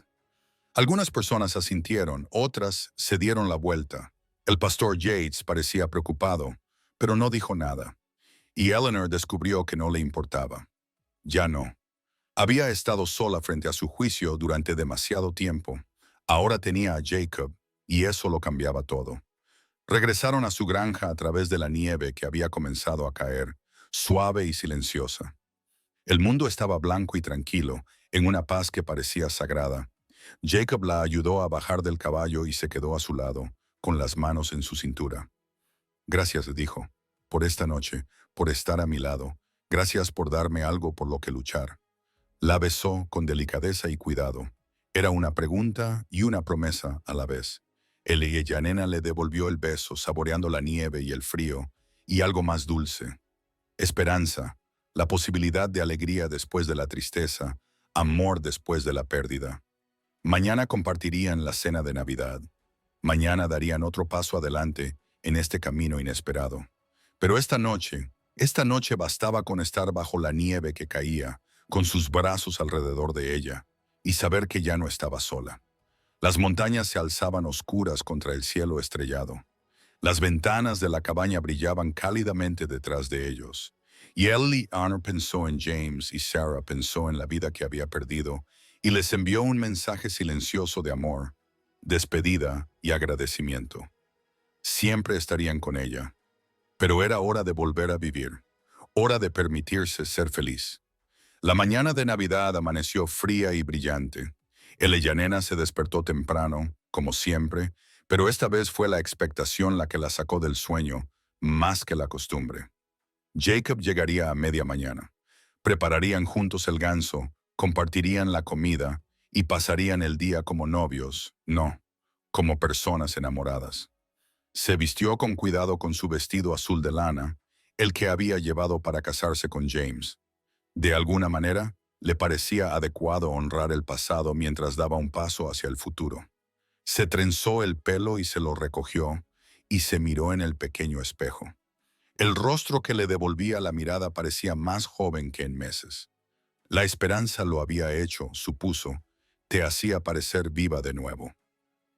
S1: Algunas personas asintieron, otras se dieron la vuelta. El pastor Yates parecía preocupado, pero no dijo nada. Y Eleanor descubrió que no le importaba. Ya no. Había estado sola frente a su juicio durante demasiado tiempo. Ahora tenía a Jacob, y eso lo cambiaba todo. Regresaron a su granja a través de la nieve que había comenzado a caer. suave y silenciosa. El mundo estaba blanco y tranquilo, en una paz que parecía sagrada. Jacob la ayudó a bajar del caballo y se quedó a su lado, con las manos en su cintura. Gracias, dijo, por esta noche, por estar a mi lado. Gracias por darme algo por lo que luchar. La besó con delicadeza y cuidado. Era una pregunta y una promesa a la vez. Elieyanena le devolvió el beso, saboreando la nieve y el frío, y algo más dulce. Esperanza, la posibilidad de alegría después de la tristeza, amor después de la pérdida. Mañana compartirían la cena de Navidad. Mañana darían otro paso adelante en este camino inesperado. Pero esta noche bastaba con estar bajo la nieve que caía, con sus brazos alrededor de ella, y saber que ya no estaba sola. Las montañas se alzaban oscuras contra el cielo estrellado. Las ventanas de la cabaña brillaban cálidamente detrás de ellos. Y Eleanor pensó en James y Sarah pensó en la vida que había perdido y les envió un mensaje silencioso de amor, despedida y agradecimiento. Siempre estarían con ella. Pero era hora de volver a vivir, hora de permitirse ser feliz. La mañana de Navidad amaneció fría y brillante. Elieyanena se despertó temprano, como siempre, pero esta vez fue la expectación la que la sacó del sueño, más que la costumbre. Jacob llegaría a media mañana. Prepararían juntos el ganso, compartirían la comida y pasarían el día como novios, no, como personas enamoradas. Se vistió con cuidado con su vestido azul de lana, el que había llevado para casarse con James. De alguna manera, le parecía adecuado honrar el pasado mientras daba un paso hacia el futuro. Se trenzó el pelo y se lo recogió, y se miró en el pequeño espejo. El rostro que le devolvía la mirada parecía más joven que en meses. La esperanza lo había hecho, supuso, te hacía parecer viva de nuevo.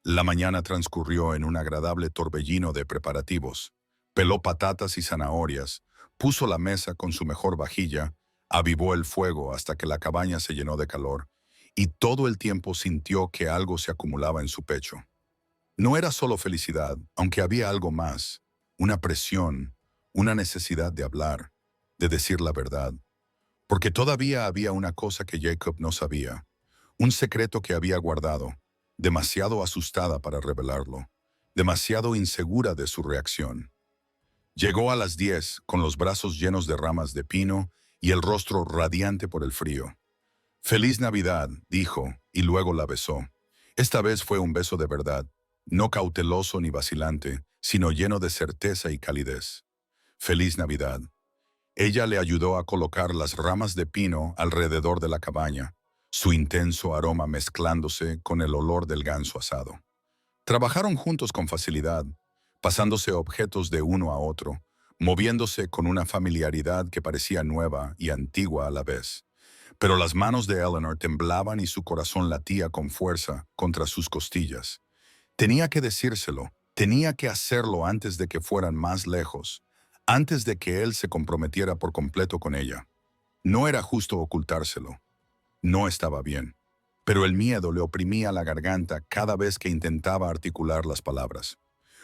S1: La mañana transcurrió en un agradable torbellino de preparativos. Peló patatas y zanahorias, puso la mesa con su mejor vajilla, avivó el fuego hasta que la cabaña se llenó de calor, y todo el tiempo sintió que algo se acumulaba en su pecho. No era solo felicidad, aunque había algo más, una presión, una necesidad de hablar, de decir la verdad. Porque todavía había una cosa que Jacob no sabía, un secreto que había guardado, demasiado asustada para revelarlo, demasiado insegura de su reacción. Llegó a las 10 con los brazos llenos de ramas de pino y el rostro radiante por el frío. «Feliz Navidad», dijo, y luego la besó. Esta vez fue un beso de verdad, no cauteloso ni vacilante, sino lleno de certeza y calidez. «Feliz Navidad». Ella le ayudó a colocar las ramas de pino alrededor de la cabaña, su intenso aroma mezclándose con el olor del ganso asado. Trabajaron juntos con facilidad, pasándose objetos de uno a otro, moviéndose con una familiaridad que parecía nueva y antigua a la vez. Pero las manos de Eleanor temblaban y su corazón latía con fuerza contra sus costillas. Tenía que decírselo, tenía que hacerlo antes de que fueran más lejos, antes de que él se comprometiera por completo con ella. No era justo ocultárselo. No estaba bien. Pero el miedo le oprimía la garganta cada vez que intentaba articular las palabras.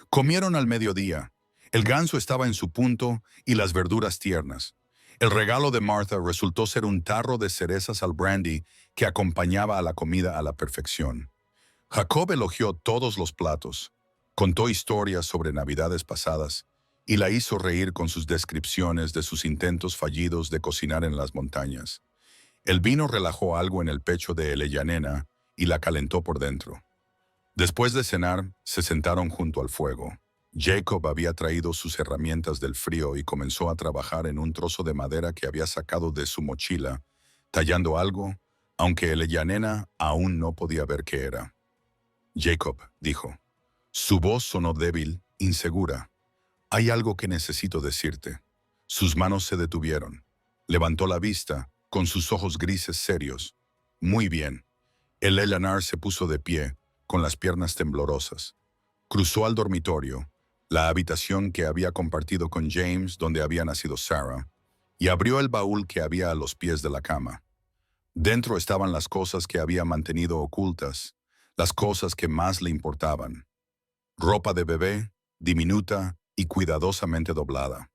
S1: Comieron al mediodía. El ganso estaba en su punto y las verduras tiernas. El regalo de Martha resultó ser un tarro de cerezas al brandy que acompañaba a la comida a la perfección. Jacob elogió todos los platos, contó historias sobre navidades pasadas y la hizo reír con sus descripciones de sus intentos fallidos de cocinar en las montañas. El vino relajó algo en el pecho de Elieyanena y la calentó por dentro. Después de cenar, se sentaron junto al fuego. Jacob había traído sus herramientas del frío y comenzó a trabajar en un trozo de madera que había sacado de su mochila, tallando algo, aunque Elieyanena aún no podía ver qué era. «Jacob», dijo. Su voz sonó débil, insegura. «Hay algo que necesito decirte». Sus manos se detuvieron. Levantó la vista, con sus ojos grises serios. «Muy bien». Eleanor se puso de pie, con las piernas temblorosas. Cruzó al dormitorio, la habitación que había compartido con James donde había nacido Sarah, y abrió el baúl que había a los pies de la cama. Dentro estaban las cosas que había mantenido ocultas, las cosas que más le importaban. Ropa de bebé, diminuta y cuidadosamente doblada.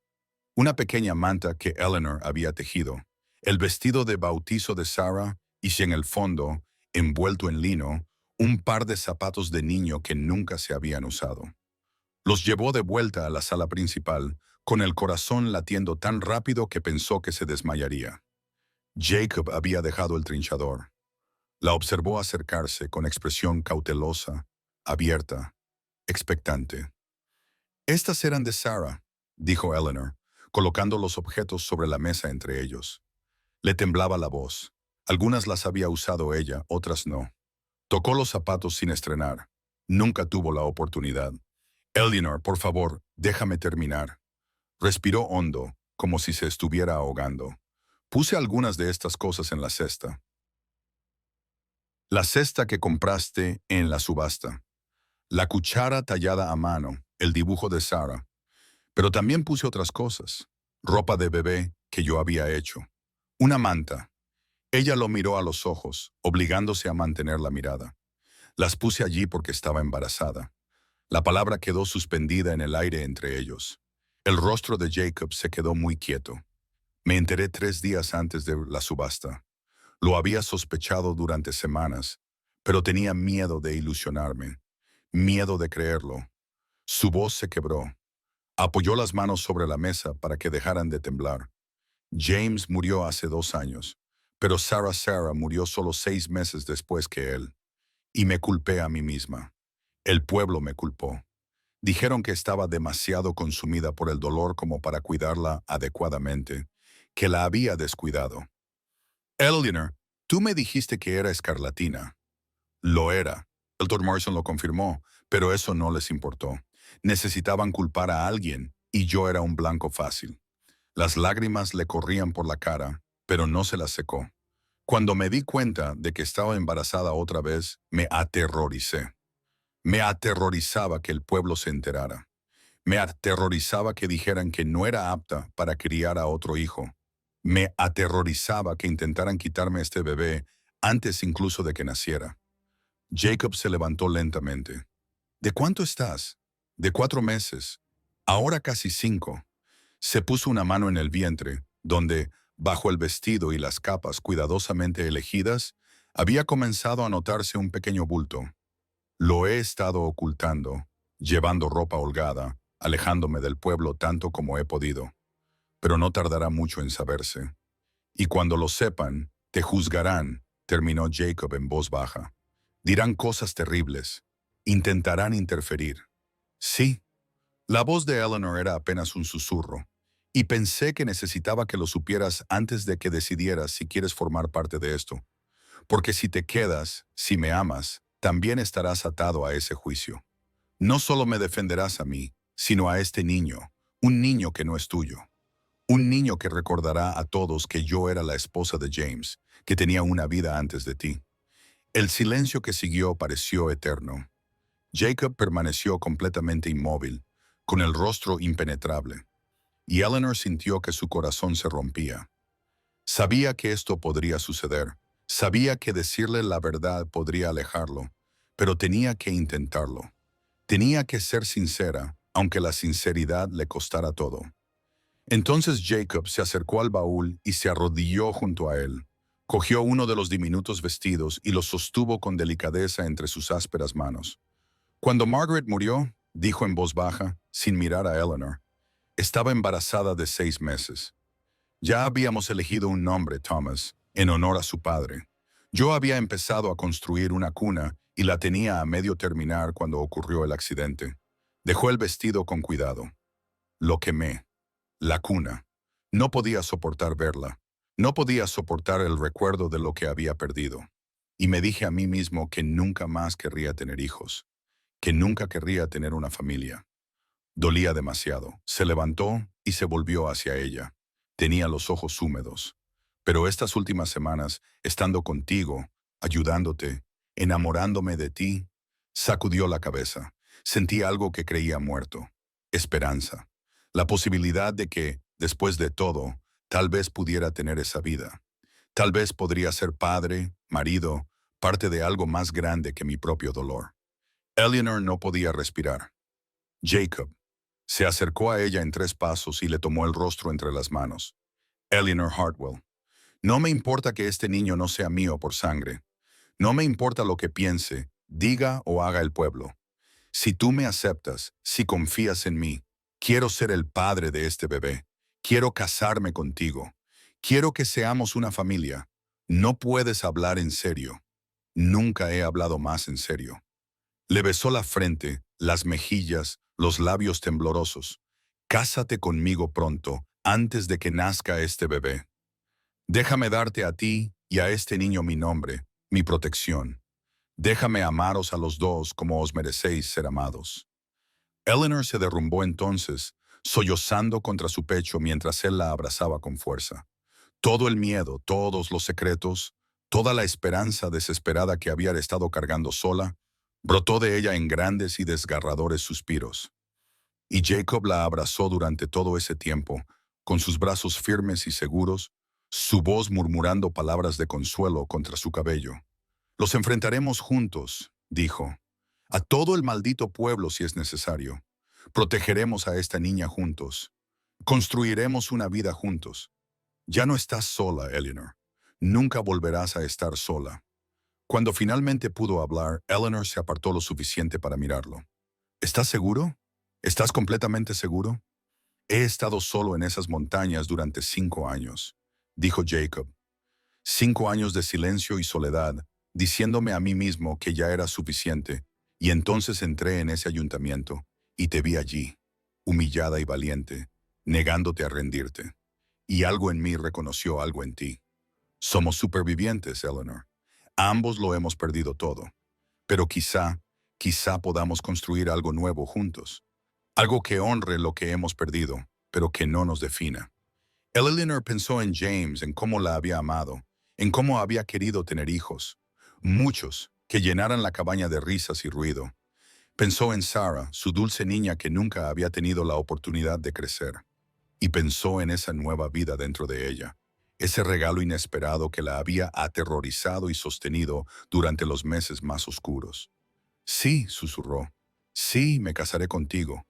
S1: una pequeña manta que Eleanor había tejido, el vestido de bautizo de Sarah y si en el fondo, envuelto en lino, un par de zapatos de niño que nunca se habían usado. Los llevó de vuelta a la sala principal, con el corazón latiendo tan rápido que pensó que se desmayaría. Jacob había dejado el trinchador. La observó acercarse con expresión cautelosa, abierta, expectante. «Estas eran de Sarah», dijo Eleanor, colocando los objetos sobre la mesa entre ellos. Le temblaba la voz. Algunas las había usado ella, otras no. Tocó los zapatos sin estrenar. Nunca tuvo la oportunidad. «Eleanor, por favor, déjame terminar». Respiró hondo, como si se estuviera ahogando. «Puse algunas de estas cosas en la cesta». La cesta que compraste en la subasta. La cuchara tallada a mano, el dibujo de Sarah. Pero también puse otras cosas. Ropa de bebé que yo había hecho. Una manta. Ella lo miró a los ojos, obligándose a mantener la mirada. Las puse allí porque estaba embarazada. La palabra quedó suspendida en el aire entre ellos. El rostro de Jacob se quedó muy quieto. Me enteré 3 días antes de la subasta. Lo había sospechado durante semanas, pero tenía miedo de ilusionarme, miedo de creerlo. Su voz se quebró. Apoyó las manos sobre la mesa para que dejaran de temblar. James murió hace 2 años, pero Sarah murió solo 6 meses después que él. Y me culpé a mí misma. El pueblo me culpó. Dijeron que estaba demasiado consumida por el dolor como para cuidarla adecuadamente, que la había descuidado. «Eleanor, tú me dijiste que era escarlatina». Lo era. El Dr. Morrison lo confirmó, pero eso no les importó. Necesitaban culpar a alguien, y yo era un blanco fácil. Las lágrimas le corrían por la cara, pero no se las secó. Cuando me di cuenta de que estaba embarazada otra vez, me aterroricé. Me aterrorizaba que el pueblo se enterara. Me aterrorizaba que dijeran que no era apta para criar a otro hijo. Me aterrorizaba que intentaran quitarme este bebé antes incluso de que naciera. Jacob se levantó lentamente. «¿De cuánto estás?» «De 4 meses. Ahora casi 5». Se puso una mano en el vientre, donde, bajo el vestido y las capas cuidadosamente elegidas, había comenzado a notarse un pequeño bulto. «Lo he estado ocultando, llevando ropa holgada, alejándome del pueblo tanto como he podido. Pero no tardará mucho en saberse. Y cuando lo sepan, te juzgarán», terminó Jacob en voz baja. «Dirán cosas terribles. Intentarán interferir». «Sí». La voz de Eleanor era apenas un susurro. «Y pensé que necesitaba que lo supieras antes de que decidieras si quieres formar parte de esto. Porque si te quedas, si me amas, también estarás atado a ese juicio. No solo me defenderás a mí, sino a este niño, un niño que no es tuyo. Un niño que recordará a todos que yo era la esposa de James, que tenía una vida antes de ti». El silencio que siguió pareció eterno. Jacob permaneció completamente inmóvil, con el rostro impenetrable, y Eleanor sintió que su corazón se rompía. Sabía que esto podría suceder, sabía que decirle la verdad podría alejarlo, pero tenía que intentarlo. Tenía que ser sincera, aunque la sinceridad le costara todo. Entonces Jacob se acercó al baúl y se arrodilló junto a él. Cogió uno de los diminutos vestidos y lo sostuvo con delicadeza entre sus ásperas manos. «Cuando Margaret murió», dijo en voz baja, sin mirar a Eleanor, «estaba embarazada de 6 meses. Ya habíamos elegido un nombre, Thomas, en honor a su padre. Yo había empezado a construir una cuna y la tenía a medio terminar cuando ocurrió el accidente. Dejó el vestido con cuidado. Lo quemé. La cuna. No podía soportar verla. No podía soportar el recuerdo de lo que había perdido. Y me dije a mí mismo que nunca más querría tener hijos, que nunca querría tener una familia. Dolía demasiado. Se levantó y se volvió hacia ella. Tenía los ojos húmedos. Pero estas últimas semanas, estando contigo, ayudándote, enamorándome de ti, sacudió la cabeza. Sentí algo que creía muerto. Esperanza. La posibilidad de que, después de todo, tal vez pudiera tener esa vida. Tal vez podría ser padre, marido, parte de algo más grande que mi propio dolor. Eleanor no podía respirar. «Jacob». Se acercó a ella en 3 pasos y le tomó el rostro entre las manos. Eleanor Hartwell, no me importa que este niño no sea mío por sangre. No me importa lo que piense, diga o haga el pueblo. Si tú me aceptas, si confías en mí, quiero ser el padre de este bebé. Quiero casarme contigo. Quiero que seamos una familia. No puedes hablar en serio. Nunca he hablado más en serio. Le besó la frente, las mejillas, los labios temblorosos. Cásate conmigo pronto, antes de que nazca este bebé. Déjame darte a ti y a este niño mi nombre, mi protección. Déjame amaros a los dos como os merecéis ser amados. Eleanor se derrumbó entonces, sollozando contra su pecho mientras él la abrazaba con fuerza. Todo el miedo, todos los secretos, toda la esperanza desesperada que había estado cargando sola, brotó de ella en grandes y desgarradores suspiros. Y Jacob la abrazó durante todo ese tiempo, con sus brazos firmes y seguros, su voz murmurando palabras de consuelo contra su cabello. Los enfrentaremos juntos, dijo, a todo el maldito pueblo si es necesario. Protegeremos a esta niña juntos. Construiremos una vida juntos. Ya no estás sola, Eleanor. Nunca volverás a estar sola. Cuando finalmente pudo hablar, Eleanor se apartó lo suficiente para mirarlo. ¿Estás seguro? ¿Estás completamente seguro? He estado solo en esas montañas durante 5 años, dijo Jacob. 5 años de silencio y soledad, diciéndome a mí mismo que ya era suficiente, y entonces entré en ese ayuntamiento, y te vi allí, humillada y valiente, negándote a rendirte. Y algo en mí reconoció algo en ti. Somos supervivientes, Eleanor. Ambos lo hemos perdido todo. Pero quizá podamos construir algo nuevo juntos. Algo que honre lo que hemos perdido, pero que no nos defina. Eleanor pensó en James, en cómo la había amado, en cómo había querido tener hijos, muchos, que llenaran la cabaña de risas y ruido. Pensó en Sarah, su dulce niña que nunca había tenido la oportunidad de crecer. Y pensó en esa nueva vida dentro de ella, ese regalo inesperado que la había aterrorizado y sostenido durante los meses más oscuros. Sí, susurró. Sí, me casaré contigo.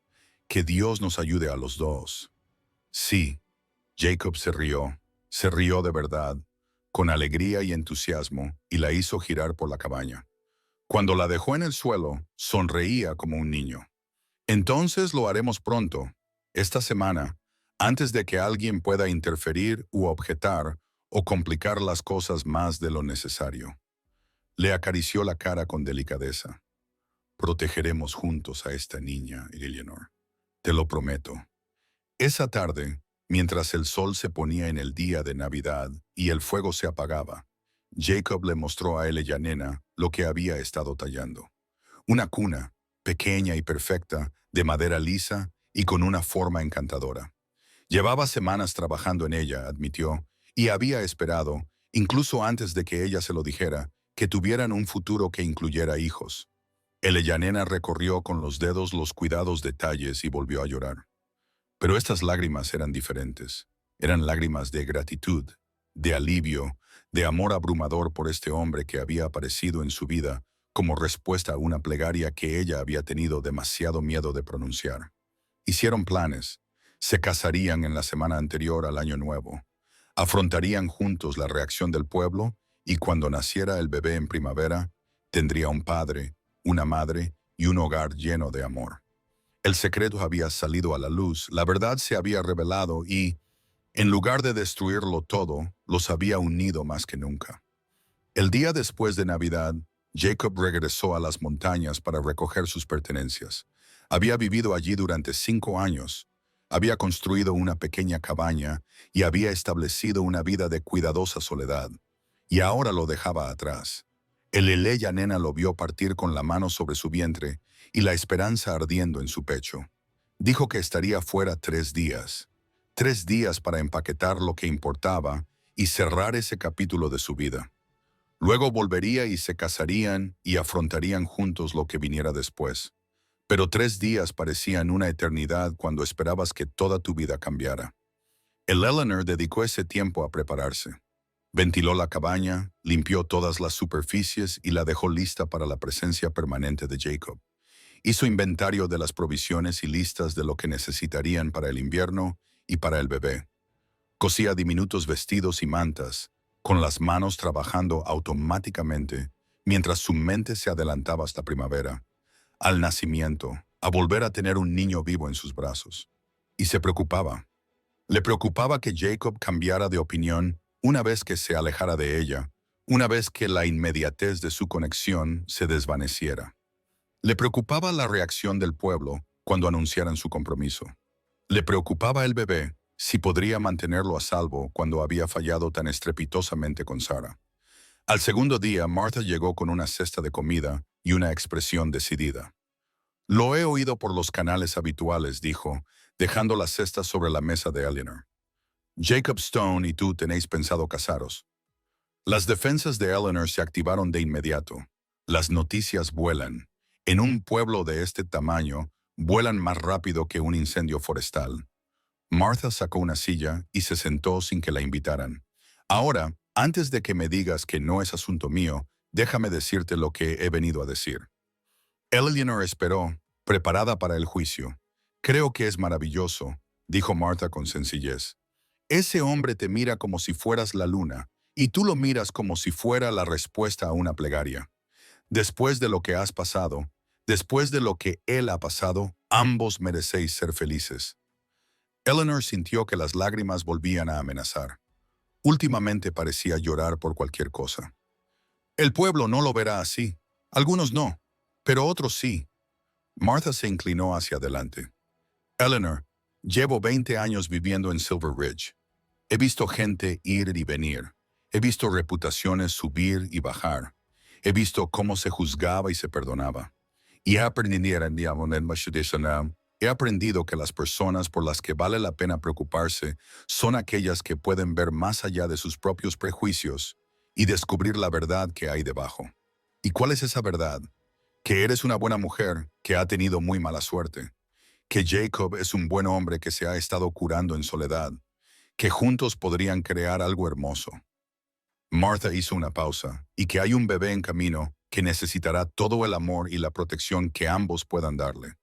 S1: Que Dios nos ayude a los dos. Sí. Jacob se rió de verdad, con alegría y entusiasmo, y la hizo girar por la cabaña. Cuando la dejó en el suelo, sonreía como un niño. Entonces lo haremos pronto, esta semana, antes de que alguien pueda interferir u objetar o complicar las cosas más de lo necesario. Le acarició la cara con delicadeza. Protegeremos juntos a esta niña, Eleanor. Te lo prometo. Esa tarde, mientras el sol se ponía en el día de Navidad y el fuego se apagaba, Jacob le mostró a Eleanor lo que había estado tallando. Una cuna, pequeña y perfecta, de madera lisa y con una forma encantadora. Llevaba semanas trabajando en ella, admitió, y había esperado, incluso antes de que ella se lo dijera, que tuvieran un futuro que incluyera hijos. Eleanor recorrió con los dedos los cuidados detalles y volvió a llorar. Pero estas lágrimas eran diferentes. Eran lágrimas de gratitud, de alivio, de amor abrumador por este hombre que había aparecido en su vida como respuesta a una plegaria que ella había tenido demasiado miedo de pronunciar. Hicieron planes. Se casarían en la semana anterior al Año Nuevo. Afrontarían juntos la reacción del pueblo y cuando naciera el bebé en primavera, tendría un padre, una madre y un hogar lleno de amor. El secreto había salido a la luz, la verdad se había revelado y, en lugar de destruirlo todo, los había unido más que nunca. El día después de Navidad, Jacob regresó a las montañas para recoger sus pertenencias. Había vivido allí durante 5 años. Había construido una pequeña cabaña y había establecido una vida de cuidadosa soledad. Y ahora lo dejaba atrás. El Eleya nena lo vio partir con la mano sobre su vientre y la esperanza ardiendo en su pecho. Dijo que estaría fuera 3 días. 3 días para empaquetar lo que importaba y cerrar ese capítulo de su vida. Luego volvería y se casarían y afrontarían juntos lo que viniera después. Pero 3 días parecían una eternidad cuando esperabas que toda tu vida cambiara. Eleanor dedicó ese tiempo a prepararse. Ventiló la cabaña, limpió todas las superficies y la dejó lista para la presencia permanente de Jacob. Hizo inventario de las provisiones y listas de lo que necesitarían para el invierno y para el bebé. Cosía diminutos vestidos y mantas, con las manos trabajando automáticamente, mientras su mente se adelantaba hasta primavera, al nacimiento, a volver a tener un niño vivo en sus brazos. Y se preocupaba. Le preocupaba que Jacob cambiara de opinión una vez que se alejara de ella, una vez que la inmediatez de su conexión se desvaneciera. Le preocupaba la reacción del pueblo cuando anunciaran su compromiso. Le preocupaba el bebé, si podría mantenerlo a salvo cuando había fallado tan estrepitosamente con Sara. Al segundo día, Martha llegó con una cesta de comida y una expresión decidida. Lo he oído por los canales habituales, dijo, dejando la cesta sobre la mesa de Eleanor. Jacob Stone y tú tenéis pensado casaros. Las defensas de Eleanor se activaron de inmediato. Las noticias vuelan. En un pueblo de este tamaño, vuelan más rápido que un incendio forestal. Martha sacó una silla y se sentó sin que la invitaran. Ahora, antes de que me digas que no es asunto mío, déjame decirte lo que he venido a decir. Eleanor esperó, preparada para el juicio. Creo que es maravilloso, dijo Martha con sencillez. Ese hombre te mira como si fueras la luna, y tú lo miras como si fuera la respuesta a una plegaria. Después de lo que has pasado, después de lo que él ha pasado, ambos merecéis ser felices. Eleanor sintió que las lágrimas volvían a amenazar. Últimamente parecía llorar por cualquier cosa. El pueblo no lo verá así. Algunos no, pero otros sí. Martha se inclinó hacia adelante. Eleanor, llevo 20 años viviendo en Silver Ridge. He visto gente ir y venir. He visto reputaciones subir y bajar. He visto cómo se juzgaba y se perdonaba. Y he aprendido que las personas por las que vale la pena preocuparse son aquellas que pueden ver más allá de sus propios prejuicios y descubrir la verdad que hay debajo. ¿Y cuál es esa verdad? Que eres una buena mujer que ha tenido muy mala suerte. Que Jacob es un buen hombre que se ha estado curando en soledad. Que juntos podrían crear algo hermoso. Martha hizo una pausa, y que hay un bebé en camino que necesitará todo el amor y la protección que ambos puedan darle.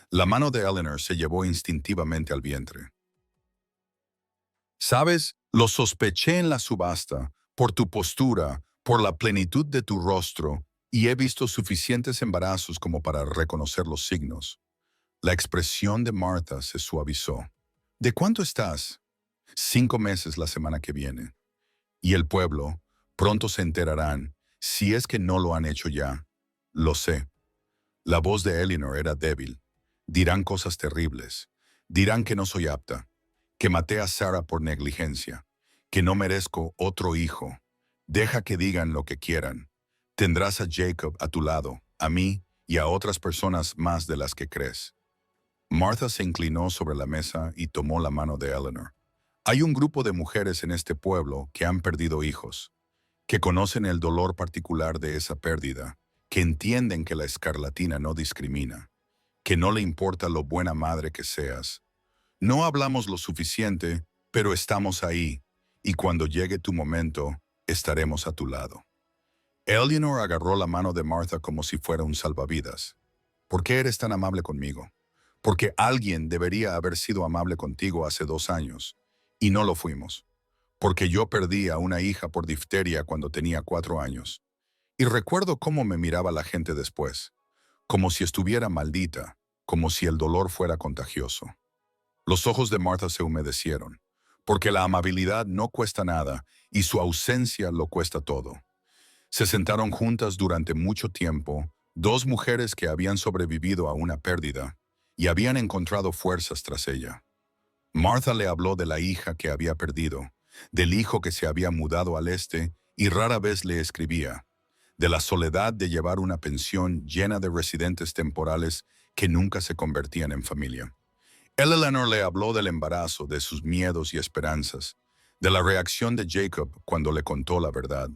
S1: La mano de Eleanor se llevó instintivamente al vientre. ¿Sabes? Lo sospeché en la subasta, por tu postura, por la plenitud de tu rostro, y he visto suficientes embarazos como para reconocer los signos. La expresión de Martha se suavizó. ¿De cuánto estás? 5 meses la semana que viene. Y el pueblo, pronto se enterarán, si es que no lo han hecho ya. Lo sé. La voz de Eleanor era débil. Dirán cosas terribles. Dirán que no soy apta, que maté a Sara por negligencia, que no merezco otro hijo. Deja que digan lo que quieran. Tendrás a Jacob a tu lado, a mí y a otras personas más de las que crees. Martha se inclinó sobre la mesa y tomó la mano de Eleanor. Hay un grupo de mujeres en este pueblo que han perdido hijos, que conocen el dolor particular de esa pérdida, que entienden que la escarlatina no discrimina, que no le importa lo buena madre que seas. No hablamos lo suficiente, pero estamos ahí, y cuando llegue tu momento, estaremos a tu lado. Eleanor agarró la mano de Martha como si fuera un salvavidas. ¿Por qué eres tan amable conmigo? Porque alguien debería haber sido amable contigo hace 2 años, y no lo fuimos. Porque yo perdí a una hija por difteria cuando tenía 4 años. Y recuerdo cómo me miraba la gente después, como si estuviera maldita, como si el dolor fuera contagioso. Los ojos de Martha se humedecieron, porque la amabilidad no cuesta nada y su ausencia lo cuesta todo. Se sentaron juntas durante mucho tiempo, 2 mujeres que habían sobrevivido a una pérdida y habían encontrado fuerzas tras ella. Martha le habló de la hija que había perdido, del hijo que se había mudado al este y rara vez le escribía, de la soledad de llevar una pensión llena de residentes temporales que nunca se convertían en familia. Eleanor le habló del embarazo, de sus miedos y esperanzas, de la reacción de Jacob cuando le contó la verdad.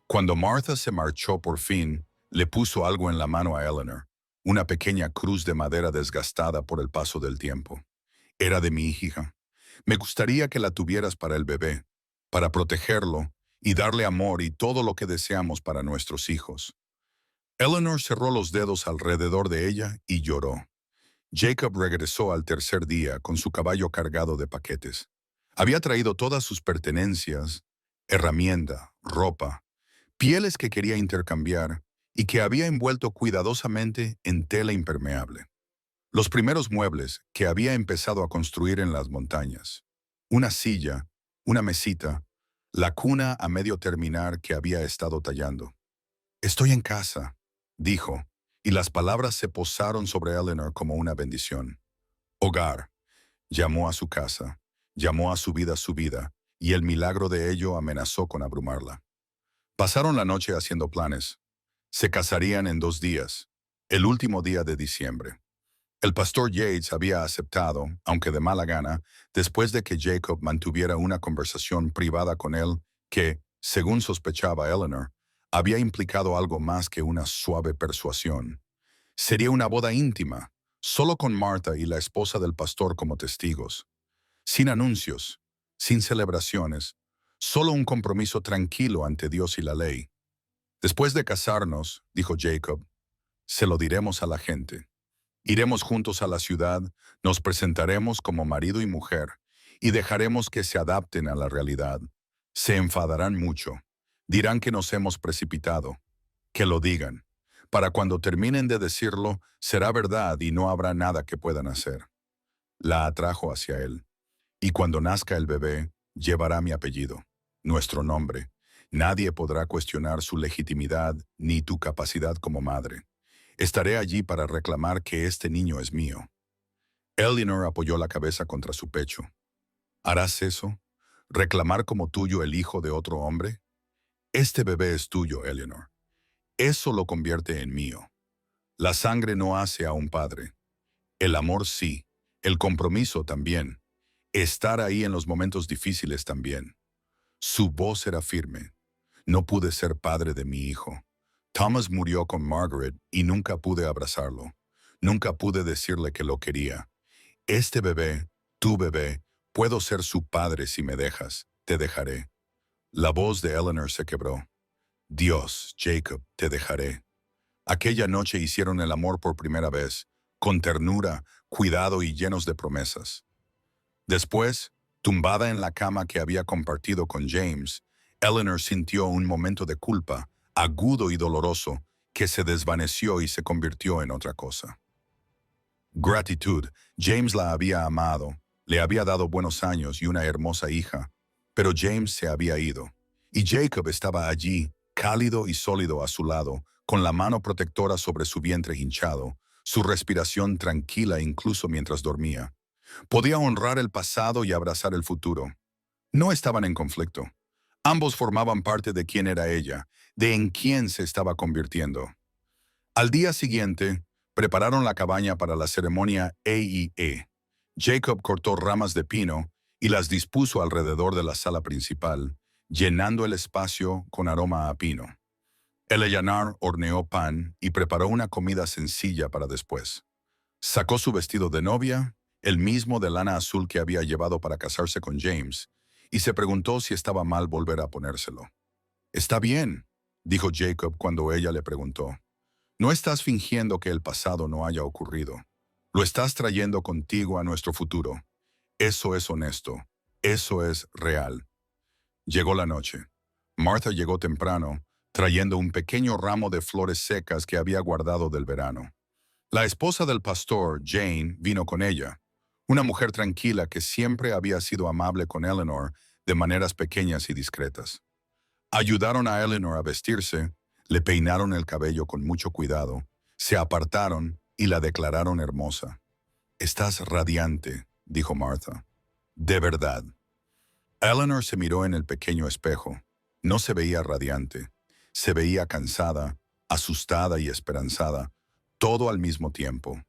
S1: Cuando Martha se marchó por fin, le puso algo en la mano a Eleanor, una pequeña cruz de madera desgastada por el paso del tiempo. Era de mi hija. Me gustaría que la tuvieras para el bebé, para protegerlo y darle amor y todo lo que deseamos para nuestros hijos. Eleanor cerró los dedos alrededor de ella y lloró. Jacob regresó al tercer día con su caballo cargado de paquetes. Había traído todas sus pertenencias, herramienta, ropa, pieles que quería intercambiar y que había envuelto cuidadosamente en tela impermeable. Los primeros muebles que había empezado a construir en las montañas. Una silla, una mesita, la cuna a medio terminar que había estado tallando. «Estoy en casa», dijo, y las palabras se posaron sobre Eleanor como una bendición. Hogar. Llamó a su casa, llamó a su vida, y el milagro de ello amenazó con abrumarla. Pasaron la noche haciendo planes. Se casarían en 2 días, el último día de diciembre. El pastor Yates había aceptado, aunque de mala gana, después de que Jacob mantuviera una conversación privada con él que, según sospechaba Eleanor, había implicado algo más que una suave persuasión. Sería una boda íntima, solo con Martha y la esposa del pastor como testigos. Sin anuncios, sin celebraciones, solo un compromiso tranquilo ante Dios y la ley. Después de casarnos, dijo Jacob, se lo diremos a la gente. Iremos juntos a la ciudad, nos presentaremos como marido y mujer, y dejaremos que se adapten a la realidad. Se enfadarán mucho. Dirán que nos hemos precipitado. Que lo digan. Para cuando terminen de decirlo, será verdad y no habrá nada que puedan hacer. La atrajo hacia él. Y cuando nazca el bebé, llevará mi apellido, nuestro nombre. Nadie podrá cuestionar su legitimidad ni tu capacidad como madre. Estaré allí para reclamar que este niño es mío. Eleanor apoyó la cabeza contra su pecho. ¿Harás eso? ¿Reclamar como tuyo el hijo de otro hombre? Este bebé es tuyo, Eleanor. Eso lo convierte en mío. La sangre no hace a un padre. El amor sí. El compromiso también. Estar ahí en los momentos difíciles también. Su voz era firme. No pude ser padre de mi hijo. Thomas murió con Margaret y nunca pude abrazarlo. Nunca pude decirle que lo quería. Este bebé, tu bebé, puedo ser su padre si me dejas. Te dejaré. La voz de Eleanor se quebró. Dios, Jacob, te dejaré. Aquella noche hicieron el amor por primera vez, con ternura, cuidado y llenos de promesas. Después, tumbada en la cama que había compartido con James, Eleanor sintió un momento de culpa, agudo y doloroso, que se desvaneció y se convirtió en otra cosa. Gratitud. James la había amado, le había dado buenos años y una hermosa hija, pero James se había ido, y Jacob estaba allí, cálido y sólido a su lado, con la mano protectora sobre su vientre hinchado, su respiración tranquila incluso mientras dormía. Podía honrar el pasado y abrazar el futuro. No estaban en conflicto. Ambos formaban parte de quién era ella, de en quién se estaba convirtiendo. Al día siguiente, prepararon la cabaña para la ceremonia AEE. Jacob cortó ramas de pino y las dispuso alrededor de la sala principal, llenando el espacio con aroma a pino. Eleanor horneó pan y preparó una comida sencilla para después. Sacó su vestido de novia, el mismo de lana azul que había llevado para casarse con James, y se preguntó si estaba mal volver a ponérselo. «Está bien», dijo Jacob cuando ella le preguntó. «No estás fingiendo que el pasado no haya ocurrido. Lo estás trayendo contigo a nuestro futuro. Eso es honesto. Eso es real». Llegó la noche. Martha llegó temprano, trayendo un pequeño ramo de flores secas que había guardado del verano. La esposa del pastor, Jane, vino con ella, una mujer tranquila que siempre había sido amable con Eleanor de maneras pequeñas y discretas. Ayudaron a Eleanor a vestirse, le peinaron el cabello con mucho cuidado, se apartaron y la declararon hermosa. «Estás radiante», dijo Martha. «De verdad». Eleanor se miró en el pequeño espejo. No se veía radiante. Se veía cansada, asustada y esperanzada, todo al mismo tiempo.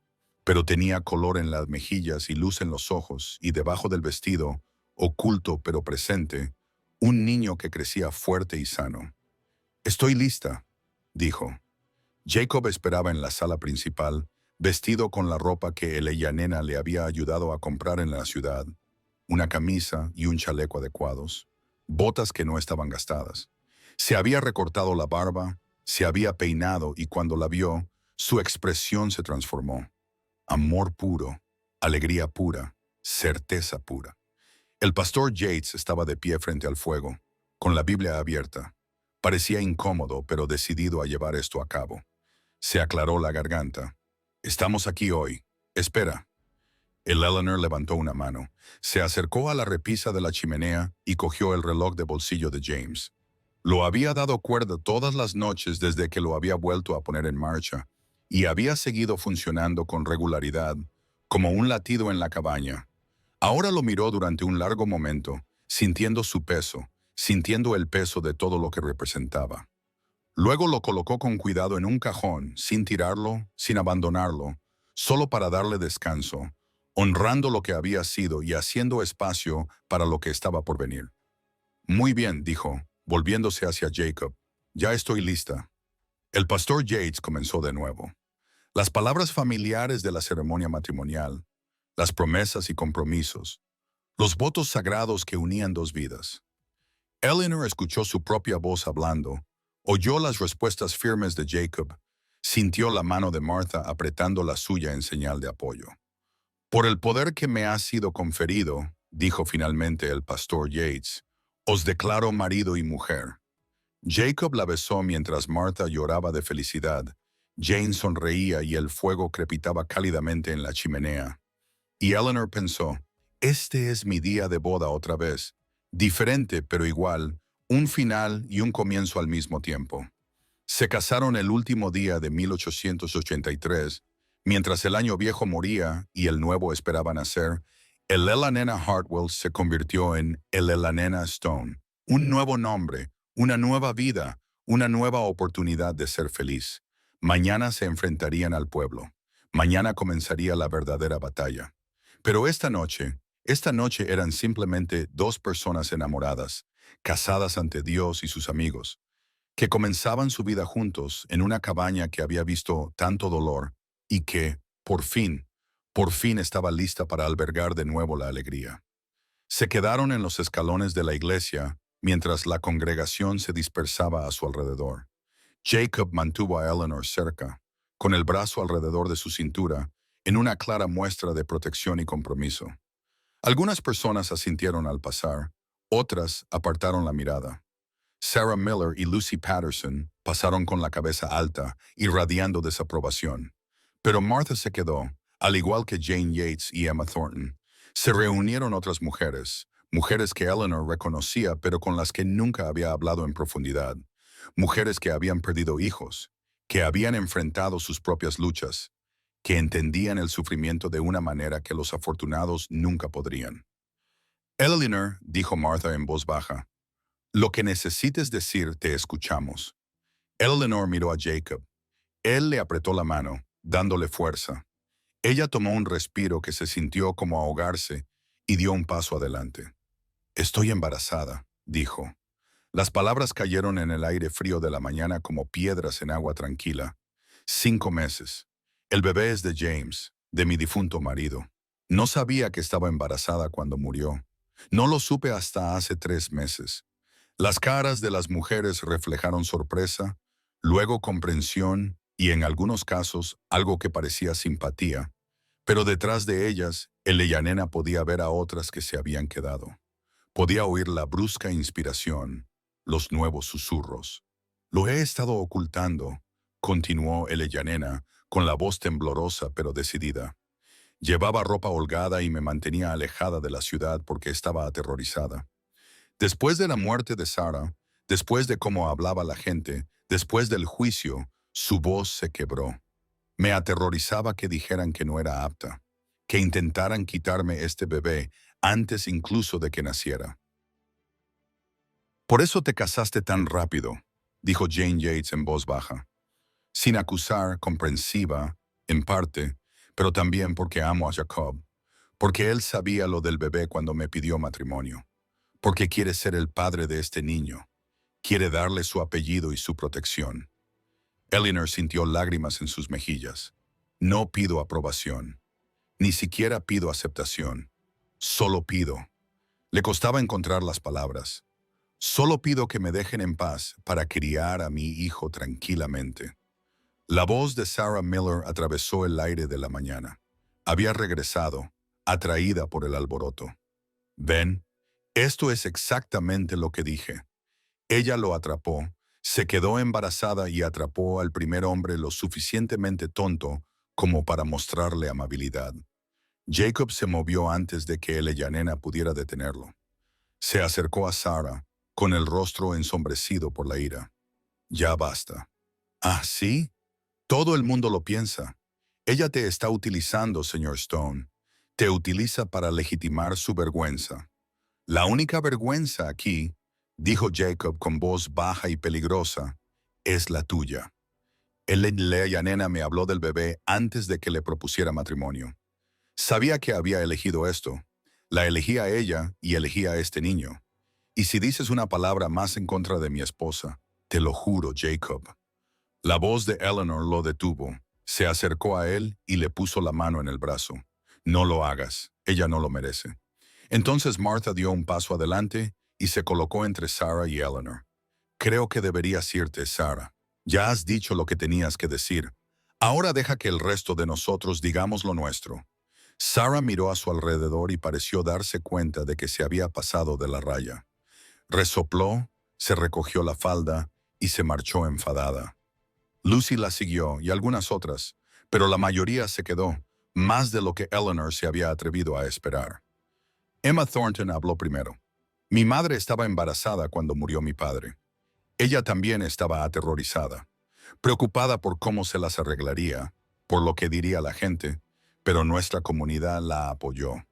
S1: Pero tenía color en las mejillas y luz en los ojos, y debajo del vestido, oculto pero presente, un niño que crecía fuerte y sano. «Estoy lista», dijo. Jacob esperaba en la sala principal, vestido con la ropa que Nena le había ayudado a comprar en la ciudad, una camisa y un chaleco adecuados, botas que no estaban gastadas. Se había recortado la barba, Se había peinado y cuando la vio, su expresión se transformó. Amor puro, alegría pura, certeza pura. El pastor Yates estaba de pie frente al fuego, con la Biblia abierta. Parecía incómodo, pero decidido a llevar esto a cabo. Se aclaró la garganta. Estamos aquí hoy. Espera. El Eleanor levantó una mano, se acercó a la repisa de la chimenea y cogió el reloj de bolsillo de James. Lo había dado cuerda todas las noches desde que lo había vuelto a poner en marcha, y había seguido funcionando con regularidad, como un latido en la cabaña. Ahora lo miró durante un largo momento, sintiendo su peso, sintiendo el peso de todo lo que representaba. Luego lo colocó con cuidado en un cajón, sin tirarlo, sin abandonarlo, solo para darle descanso, honrando lo que había sido y haciendo espacio para lo que estaba por venir. Muy bien, dijo, volviéndose hacia Jacob. Ya estoy lista. El pastor Yates comenzó de nuevo. Las palabras familiares de la ceremonia matrimonial, las promesas y compromisos, los votos sagrados que unían dos vidas. Eleanor escuchó su propia voz hablando, oyó las respuestas firmes de Jacob, sintió la mano de Martha apretando la suya en señal de apoyo. Por el poder que me ha sido conferido, dijo finalmente el pastor Yates, os declaro marido y mujer. Jacob la besó mientras Martha lloraba de felicidad. Jane sonreía y el fuego crepitaba cálidamente en la chimenea. Y Eleanor pensó, este es mi día de boda otra vez, diferente pero igual, un final y un comienzo al mismo tiempo. Se casaron el último día de 1883, mientras el año viejo moría y el nuevo esperaba nacer. El Elanena Hartwell se convirtió en el Elanena Stone, un nuevo nombre, una nueva vida, una nueva oportunidad de ser feliz. Mañana se enfrentarían al pueblo. Mañana comenzaría la verdadera batalla. Pero esta noche eran simplemente dos personas enamoradas, casadas ante Dios y sus amigos, que comenzaban su vida juntos en una cabaña que había visto tanto dolor y que, por fin estaba lista para albergar de nuevo la alegría. Se quedaron en los escalones de la iglesia mientras la congregación se dispersaba a su alrededor. Jacob mantuvo a Eleanor cerca, con el brazo alrededor de su cintura, en una clara muestra de protección y compromiso. Algunas personas asintieron al pasar, otras apartaron la mirada. Sarah Miller y Lucy Patterson pasaron con la cabeza alta, irradiando desaprobación. Pero Martha se quedó, al igual que Jane Yates y Emma Thornton. Se reunieron otras mujeres, mujeres que Eleanor reconocía pero con las que nunca había hablado en profundidad. Mujeres que habían perdido hijos, que habían enfrentado sus propias luchas, que entendían el sufrimiento de una manera que los afortunados nunca podrían. Eleanor, dijo Martha en voz baja, lo que necesites decir te escuchamos. Eleanor miró a Jacob. Él le apretó la mano, dándole fuerza. Ella tomó un respiro que se sintió como ahogarse y dio un paso adelante. Estoy embarazada, dijo. Las palabras cayeron en el aire frío de la mañana como piedras en agua tranquila. 5 meses. El bebé es de James, de mi difunto marido. No sabía que estaba embarazada cuando murió. No lo supe hasta hace 3 meses. Las caras de las mujeres reflejaron sorpresa, luego comprensión y en algunos casos algo que parecía simpatía. Pero detrás de ellas, el Elanena podía ver a otras que se habían quedado. Podía oír la brusca inspiración, los nuevos susurros. Lo he estado ocultando, continuó el Elanena, con la voz temblorosa pero decidida. Llevaba ropa holgada y me mantenía alejada de la ciudad porque estaba aterrorizada. Después de la muerte de Sarah, después de cómo hablaba la gente, después del juicio, su voz se quebró. Me aterrorizaba que dijeran que no era apta, que intentaran quitarme este bebé antes incluso de que naciera. Por eso te casaste tan rápido, dijo Jane Yates en voz baja, sin acusar, comprensiva, en parte, pero también porque amo a Jacob, porque él sabía lo del bebé cuando me pidió matrimonio, porque quiere ser el padre de este niño, quiere darle su apellido y su protección. Eleanor sintió lágrimas en sus mejillas. No pido aprobación, ni siquiera pido aceptación, solo pido. Le costaba encontrar las palabras. Solo pido que me dejen en paz para criar a mi hijo tranquilamente. La voz de Sarah Miller atravesó el aire de la mañana. Había regresado, atraída por el alboroto. Ven, esto es exactamente lo que dije. Ella lo atrapó, se quedó embarazada y atrapó al primer hombre lo suficientemente tonto como para mostrarle amabilidad. Jacob se movió antes de que Eleyanena pudiera detenerlo. Se acercó a Sarah, con el rostro ensombrecido por la ira. Ya basta. ¿Ah, sí? Todo el mundo lo piensa. Ella te está utilizando, señor Stone. Te utiliza para legitimar su vergüenza. La única vergüenza aquí, dijo Jacob con voz baja y peligrosa, es la tuya. Eleyanena me habló del bebé antes de que le propusiera matrimonio. Sabía que había elegido esto. La elegí a ella y elegí a este niño. Y si dices una palabra más en contra de mi esposa, te lo juro, Jacob. La voz de Eleanor lo detuvo. Se acercó a él y le puso la mano en el brazo. No lo hagas, ella no lo merece. Entonces Martha dio un paso adelante y se colocó entre Sarah y Eleanor. Creo que deberías irte, Sarah. Ya has dicho lo que tenías que decir. Ahora deja que el resto de nosotros digamos lo nuestro. Sarah miró a su alrededor y pareció darse cuenta de que se había pasado de la raya. Resopló, se recogió la falda y se marchó enfadada. Lucy la siguió y algunas otras, pero la mayoría se quedó, más de lo que Eleanor se había atrevido a esperar. Emma Thornton habló primero. Mi madre estaba embarazada cuando murió mi padre. Ella también estaba aterrorizada, preocupada por cómo se las arreglaría, por lo que diría la gente, pero nuestra comunidad la apoyó.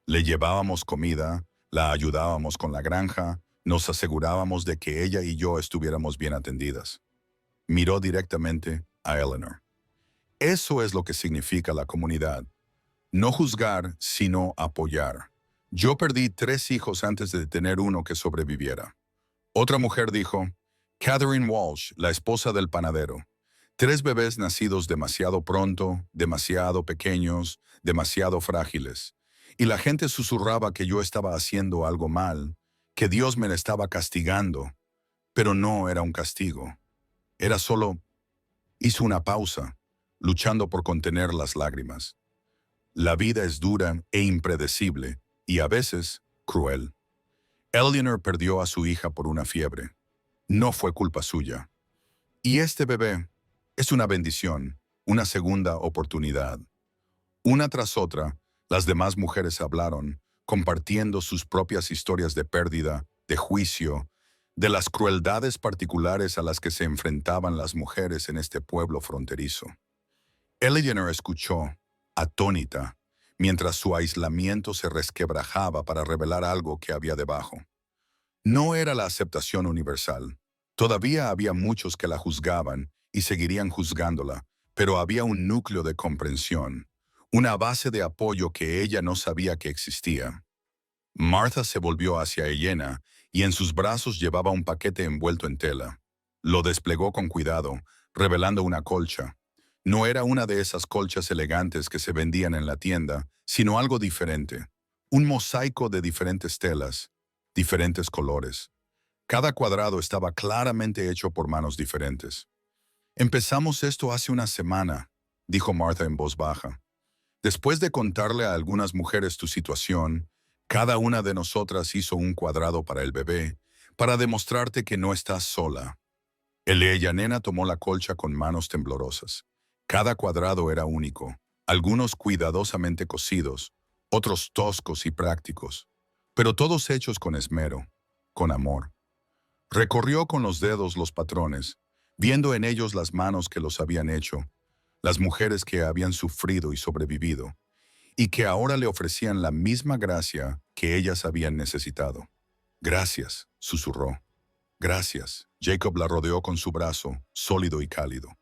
S1: Le llevábamos comida, la ayudábamos con la granja, nos asegurábamos de que ella y yo estuviéramos bien atendidas. Miró directamente a Eleanor. Eso es lo que significa la comunidad. No juzgar, sino apoyar. Yo perdí 3 hijos antes de tener uno que sobreviviera. Otra mujer dijo, Catherine Walsh, la esposa del panadero. 3 bebés nacidos demasiado pronto, demasiado pequeños, demasiado frágiles. Y la gente susurraba que yo estaba haciendo algo mal, que Dios me estaba castigando. Pero no era un castigo. Era solo... Hizo una pausa, luchando por contener las lágrimas. La vida es dura e impredecible, y a veces cruel. Eleanor perdió a su hija por una fiebre. No fue culpa suya. Y este bebé es una bendición, una segunda oportunidad. Una tras otra, las demás mujeres hablaron, compartiendo sus propias historias de pérdida, de juicio, de las crueldades particulares a las que se enfrentaban las mujeres en este pueblo fronterizo. Eleanor escuchó, atónita, mientras su aislamiento se resquebrajaba para revelar algo que había debajo. No era la aceptación universal. Todavía había muchos que la juzgaban y seguirían juzgándola, pero había un núcleo de comprensión, una base de apoyo que ella no sabía que existía. Martha se volvió hacia Elena y en sus brazos llevaba un paquete envuelto en tela. Lo desplegó con cuidado, revelando una colcha. No era una de esas colchas elegantes que se vendían en la tienda, sino algo diferente. Un mosaico de diferentes telas, diferentes colores. Cada cuadrado estaba claramente hecho por manos diferentes. Empezamos esto hace una semana, dijo Martha en voz baja. Después de contarle a algunas mujeres tu situación, cada una de nosotras hizo un cuadrado para el bebé, para demostrarte que no estás sola. Eleyanena tomó la colcha con manos temblorosas. Cada cuadrado era único, algunos cuidadosamente cosidos, otros toscos y prácticos, pero todos hechos con esmero, con amor. Recorrió con los dedos los patrones, viendo en ellos las manos que los habían hecho, las mujeres que habían sufrido y sobrevivido, y que ahora le ofrecían la misma gracia que ellas habían necesitado. Gracias, susurró. Gracias. Jacob la rodeó con su brazo, sólido y cálido.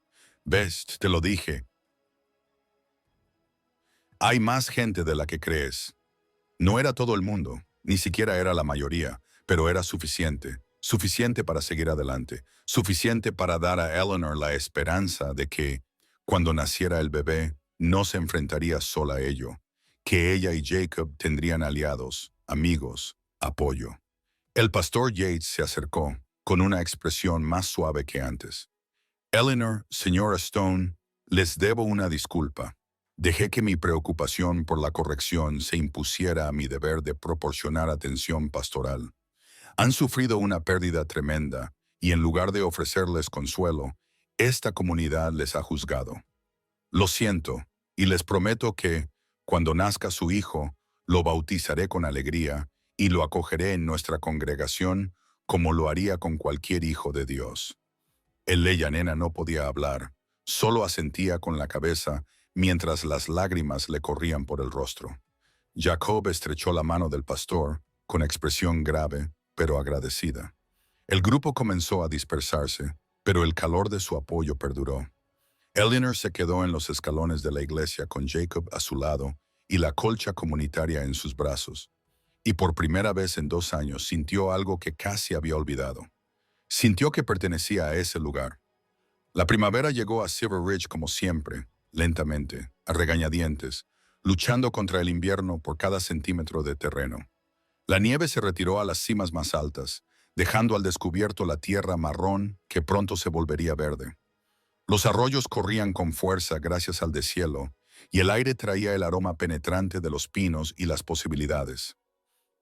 S1: Ves, te lo dije. Hay más gente de la que crees. No era todo el mundo, ni siquiera era la mayoría, pero era suficiente. Suficiente para seguir adelante. Suficiente para dar a Eleanor la esperanza de que, cuando naciera el bebé, no se enfrentaría sola a ello. Que ella y Jacob tendrían aliados, amigos, apoyo. El pastor Yates se acercó, con una expresión más suave que antes. Eleanor, señora Stone, les debo una disculpa. Dejé que mi preocupación por la corrección se impusiera a mi deber de proporcionar atención pastoral. Han sufrido una pérdida tremenda, y en lugar de ofrecerles consuelo, esta comunidad les ha juzgado. Lo siento, y les prometo que, cuando nazca su hijo, lo bautizaré con alegría y lo acogeré en nuestra congregación como lo haría con cualquier hijo de Dios. El Leyanena no podía hablar, solo asentía con la cabeza mientras las lágrimas le corrían por el rostro. Jacob estrechó la mano del pastor, con expresión grave, pero agradecida. El grupo comenzó a dispersarse, pero el calor de su apoyo perduró. Eleanor se quedó en los escalones de la iglesia con Jacob a su lado y la colcha comunitaria en sus brazos, y por primera vez en 2 años sintió algo que casi había olvidado. Sintió que pertenecía a ese lugar. La primavera llegó a Silver Ridge como siempre, lentamente, a regañadientes, luchando contra el invierno por cada centímetro de terreno. La nieve se retiró a las cimas más altas, dejando al descubierto la tierra marrón que pronto se volvería verde. Los arroyos corrían con fuerza gracias al deshielo, y el aire traía el aroma penetrante de los pinos y las posibilidades.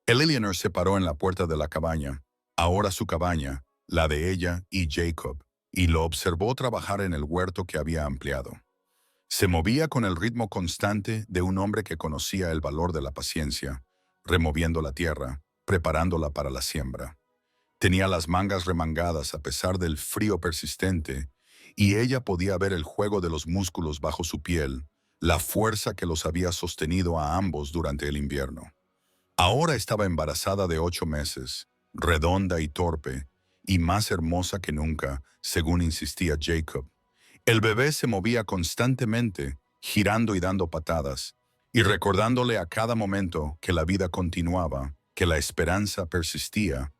S1: Eleanor se paró en la puerta de la cabaña, ahora su cabaña, la de ella y Jacob, y lo observó trabajar en el huerto que había ampliado. Se movía con el ritmo constante de un hombre que conocía el valor de la paciencia, removiendo la tierra, preparándola para la siembra. Tenía las mangas remangadas a pesar del frío persistente, y ella podía ver el juego de los músculos bajo su piel, la fuerza que los había sostenido a ambos durante el invierno. Ahora estaba embarazada de 8 meses, redonda y torpe, y más hermosa que nunca, según insistía Jacob. El bebé se movía constantemente, girando y dando patadas, y recordándole a cada momento que la vida continuaba, que la esperanza persistía,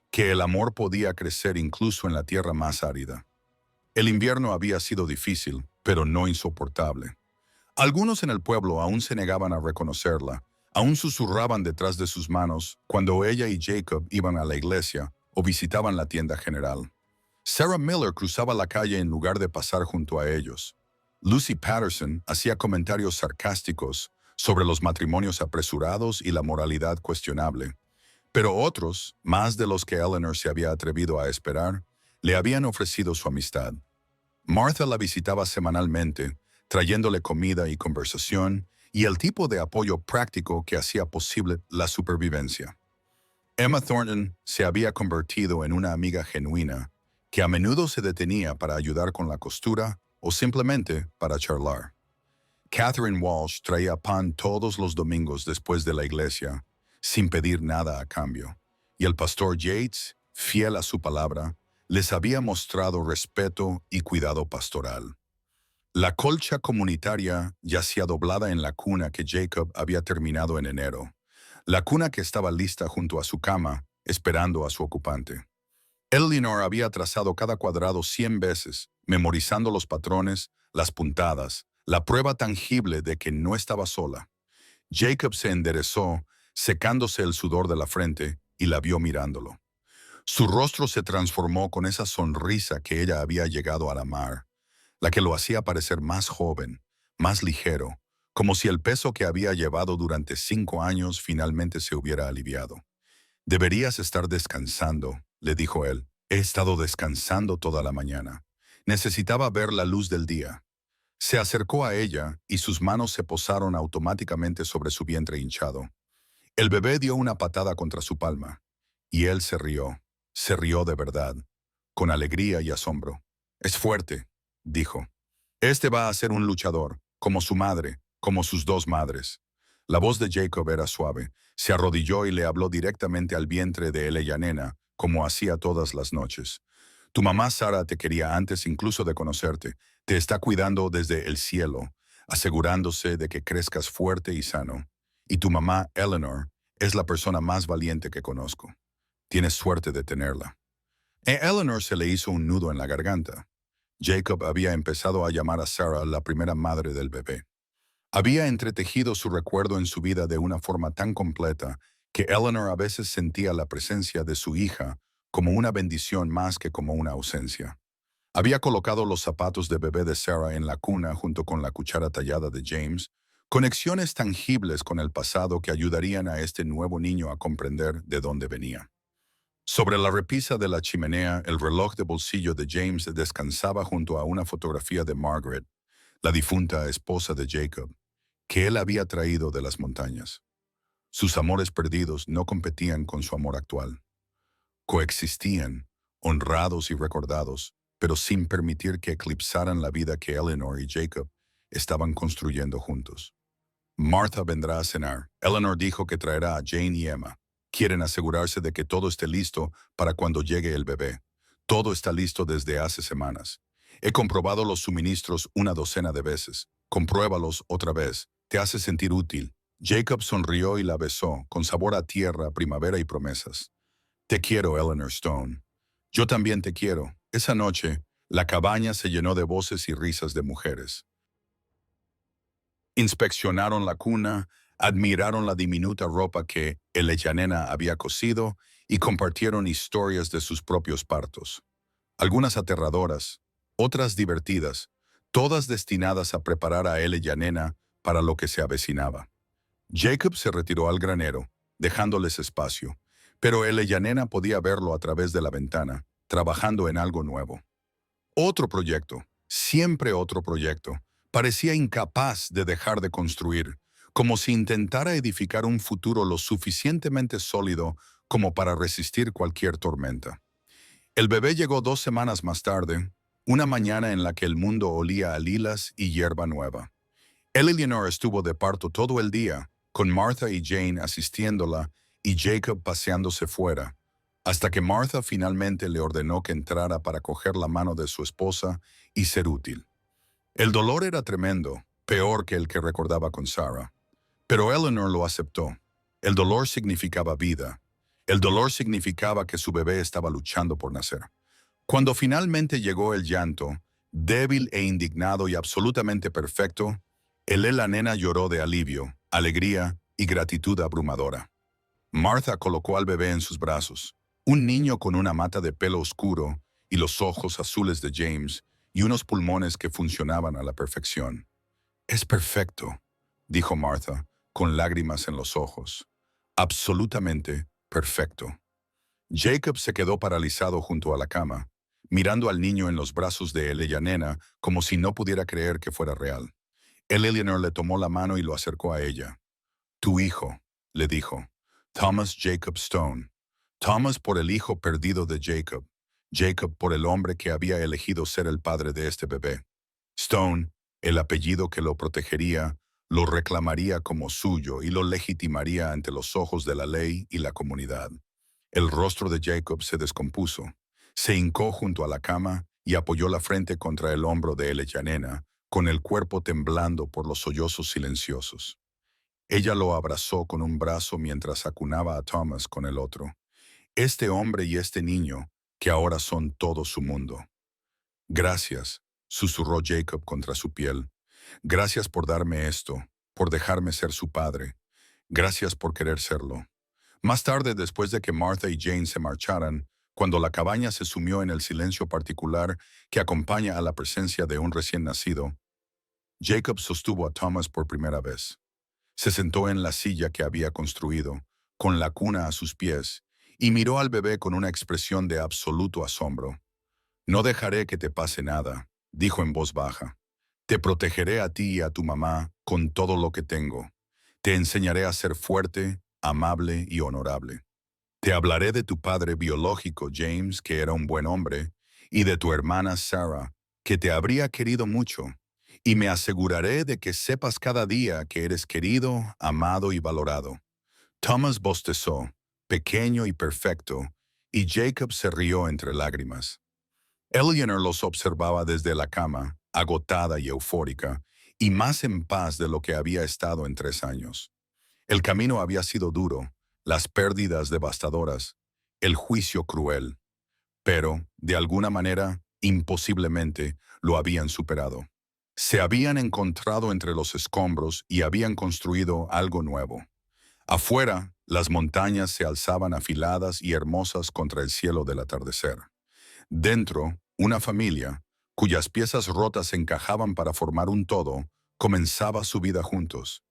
S1: que el amor podía crecer incluso en la tierra más árida. El invierno había sido difícil, pero no insoportable. Algunos en el pueblo aún se negaban a reconocerla, aún susurraban detrás de sus manos cuando ella y Jacob iban a la iglesia o visitaban la tienda general. Sarah Miller cruzaba la calle en lugar de pasar junto a ellos. Lucy Patterson hacía comentarios sarcásticos sobre los matrimonios apresurados y la moralidad cuestionable. Pero otros, más de los que Eleanor se había atrevido a esperar, le habían ofrecido su amistad. Martha la visitaba semanalmente, trayéndole comida y conversación, y el tipo de apoyo práctico que hacía posible la supervivencia. Emma Thornton se había convertido en una amiga genuina, que a menudo se detenía para ayudar con la costura o simplemente para charlar. Catherine Walsh traía pan todos los domingos después de la iglesia, sin pedir nada a cambio, y el pastor Yates, fiel a su palabra, les había mostrado respeto y cuidado pastoral. La colcha comunitaria yacía doblada en la cuna que Jacob había terminado en enero, la cuna que estaba lista junto a su cama, esperando a su ocupante. Eleanor había trazado cada cuadrado 100 veces, memorizando los patrones, las puntadas, la prueba tangible de que no estaba sola. Jacob se enderezó, secándose el sudor de la frente, y la vio mirándolo. Su rostro se transformó con esa sonrisa que ella había llegado a amar, la que lo hacía parecer más joven, más ligero, como si el peso que había llevado durante 5 años finalmente se hubiera aliviado. «Deberías estar descansando», le dijo él. «He estado descansando toda la mañana. Necesitaba ver la luz del día». Se acercó a ella y sus manos se posaron automáticamente sobre su vientre hinchado. El bebé dio una patada contra su palma, y él se rió de verdad, con alegría y asombro. «Es fuerte», dijo. «Este va a ser un luchador, como su madre, como sus 2 madres». La voz de Jacob era suave. Se arrodilló y le habló directamente al vientre de Eleanor, como hacía todas las noches. «Tu mamá Sara te quería antes incluso de conocerte. Te está cuidando desde el cielo, asegurándose de que crezcas fuerte y sano. Y tu mamá, Eleanor, es la persona más valiente que conozco. Tienes suerte de tenerla». A Eleanor se le hizo un nudo en la garganta. Jacob había empezado a llamar a Sarah la primera madre del bebé. Había entretejido su recuerdo en su vida de una forma tan completa que Eleanor a veces sentía la presencia de su hija como una bendición más que como una ausencia. Había colocado los zapatos de bebé de Sarah en la cuna junto con la cuchara tallada de James, conexiones tangibles con el pasado que ayudarían a este nuevo niño a comprender de dónde venía. Sobre la repisa de la chimenea, el reloj de bolsillo de James descansaba junto a una fotografía de Margaret, la difunta esposa de Jacob, que él había traído de las montañas. Sus amores perdidos no competían con su amor actual. Coexistían, honrados y recordados, pero sin permitir que eclipsaran la vida que Eleanor y Jacob estaban construyendo juntos. Martha vendrá a cenar. Eleanor dijo que traerá a Jane y Emma. Quieren asegurarse de que todo esté listo para cuando llegue el bebé. Todo está listo desde hace semanas. He comprobado los suministros una docena de veces. Compruébalos otra vez. Te hace sentir útil. Jacob sonrió y la besó, con sabor a tierra, primavera y promesas. Te quiero, Eleanor Stone. Yo también te quiero. Esa noche, la cabaña se llenó de voces y risas de mujeres. Inspeccionaron la cuna, admiraron la diminuta ropa que Eleyanena había cosido y compartieron historias de sus propios partos. Algunas aterradoras, otras divertidas, todas destinadas a preparar a Eleyanena para lo que se avecinaba. Jacob se retiró al granero, dejándoles espacio, pero Eleyanena podía verlo a través de la ventana, trabajando en algo nuevo. Otro proyecto, siempre otro proyecto. Parecía incapaz de dejar de construir, como si intentara edificar un futuro lo suficientemente sólido como para resistir cualquier tormenta. El bebé llegó 2 semanas más tarde, una mañana en la que el mundo olía a lilas y hierba nueva. Eleanor estuvo de parto todo el día, con Martha y Jane asistiéndola y Jacob paseándose fuera, hasta que Martha finalmente le ordenó que entrara para coger la mano de su esposa y ser útil. El dolor era tremendo, peor que el que recordaba con Sarah. Pero Eleanor lo aceptó. El dolor significaba vida. El dolor significaba que su bebé estaba luchando por nacer. Cuando finalmente llegó el llanto, débil e indignado y absolutamente perfecto, la nena lloró de alivio, alegría y gratitud abrumadora. Martha colocó al bebé en sus brazos, un niño con una mata de pelo oscuro y los ojos azules de James y unos pulmones que funcionaban a la perfección. «Es perfecto», dijo Martha, con lágrimas en los ojos. «Absolutamente perfecto». Jacob se quedó paralizado junto a la cama, mirando al niño en los brazos de Eleyanena como si no pudiera creer que fuera real. Eleanor le tomó la mano y lo acercó a ella. «Tu hijo», le dijo, «Thomas Jacob Stone. Thomas por el hijo perdido de Jacob. Jacob por el hombre que había elegido ser el padre de este bebé. Stone, el apellido que lo protegería, lo reclamaría como suyo y lo legitimaría ante los ojos de la ley y la comunidad». El rostro de Jacob se descompuso. Se hincó junto a la cama y apoyó la frente contra el hombro de Eleyanena, con el cuerpo temblando por los sollozos silenciosos. Ella lo abrazó con un brazo mientras acunaba a Thomas con el otro. Este hombre y este niño, que ahora son todo su mundo. «Gracias», susurró Jacob contra su piel. «Gracias por darme esto, por dejarme ser su padre. Gracias por querer serlo». Más tarde, después de que Martha y Jane se marcharan, cuando la cabaña se sumió en el silencio particular que acompaña a la presencia de un recién nacido, Jacob sostuvo a Thomas por primera vez. Se sentó en la silla que había construido, con la cuna a sus pies, y miró al bebé con una expresión de absoluto asombro. «No dejaré que te pase nada», dijo en voz baja. «Te protegeré a ti y a tu mamá con todo lo que tengo. Te enseñaré a ser fuerte, amable y honorable. Te hablaré de tu padre biológico, James, que era un buen hombre, y de tu hermana Sarah, que te habría querido mucho. Y me aseguraré de que sepas cada día que eres querido, amado y valorado». Thomas bostezó, pequeño y perfecto, y Jacob se rió entre lágrimas. Eleanor los observaba desde la cama, agotada y eufórica, y más en paz de lo que había estado en 3 años. El camino había sido duro, las pérdidas devastadoras, el juicio cruel, pero, de alguna manera, imposiblemente, lo habían superado. Se habían encontrado entre los escombros y habían construido algo nuevo. Afuera, Las montañas se alzaban afiladas y hermosas contra el cielo del atardecer. Dentro, una familia, cuyas piezas rotas encajaban para formar un todo, comenzaba su vida juntos.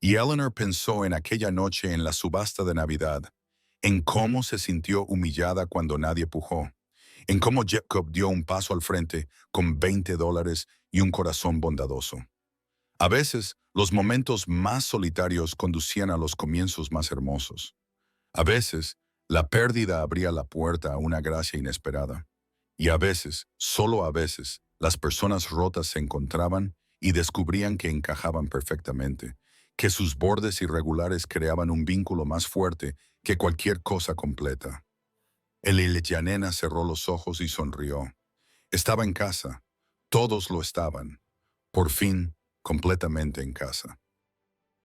S1: Y Eleanor pensó en aquella noche en la subasta de Navidad, en cómo se sintió humillada cuando nadie pujó, en cómo Jacob dio un paso al frente con $20 y un corazón bondadoso. A veces, los momentos más solitarios conducían a los comienzos más hermosos. A veces, la pérdida abría la puerta a una gracia inesperada. Y a veces, solo a veces, las personas rotas se encontraban y descubrían que encajaban perfectamente, que sus bordes irregulares creaban un vínculo más fuerte que cualquier cosa completa. El Yanena cerró los ojos y sonrió. Estaba en casa. Todos lo estaban. Por fin, completamente en casa.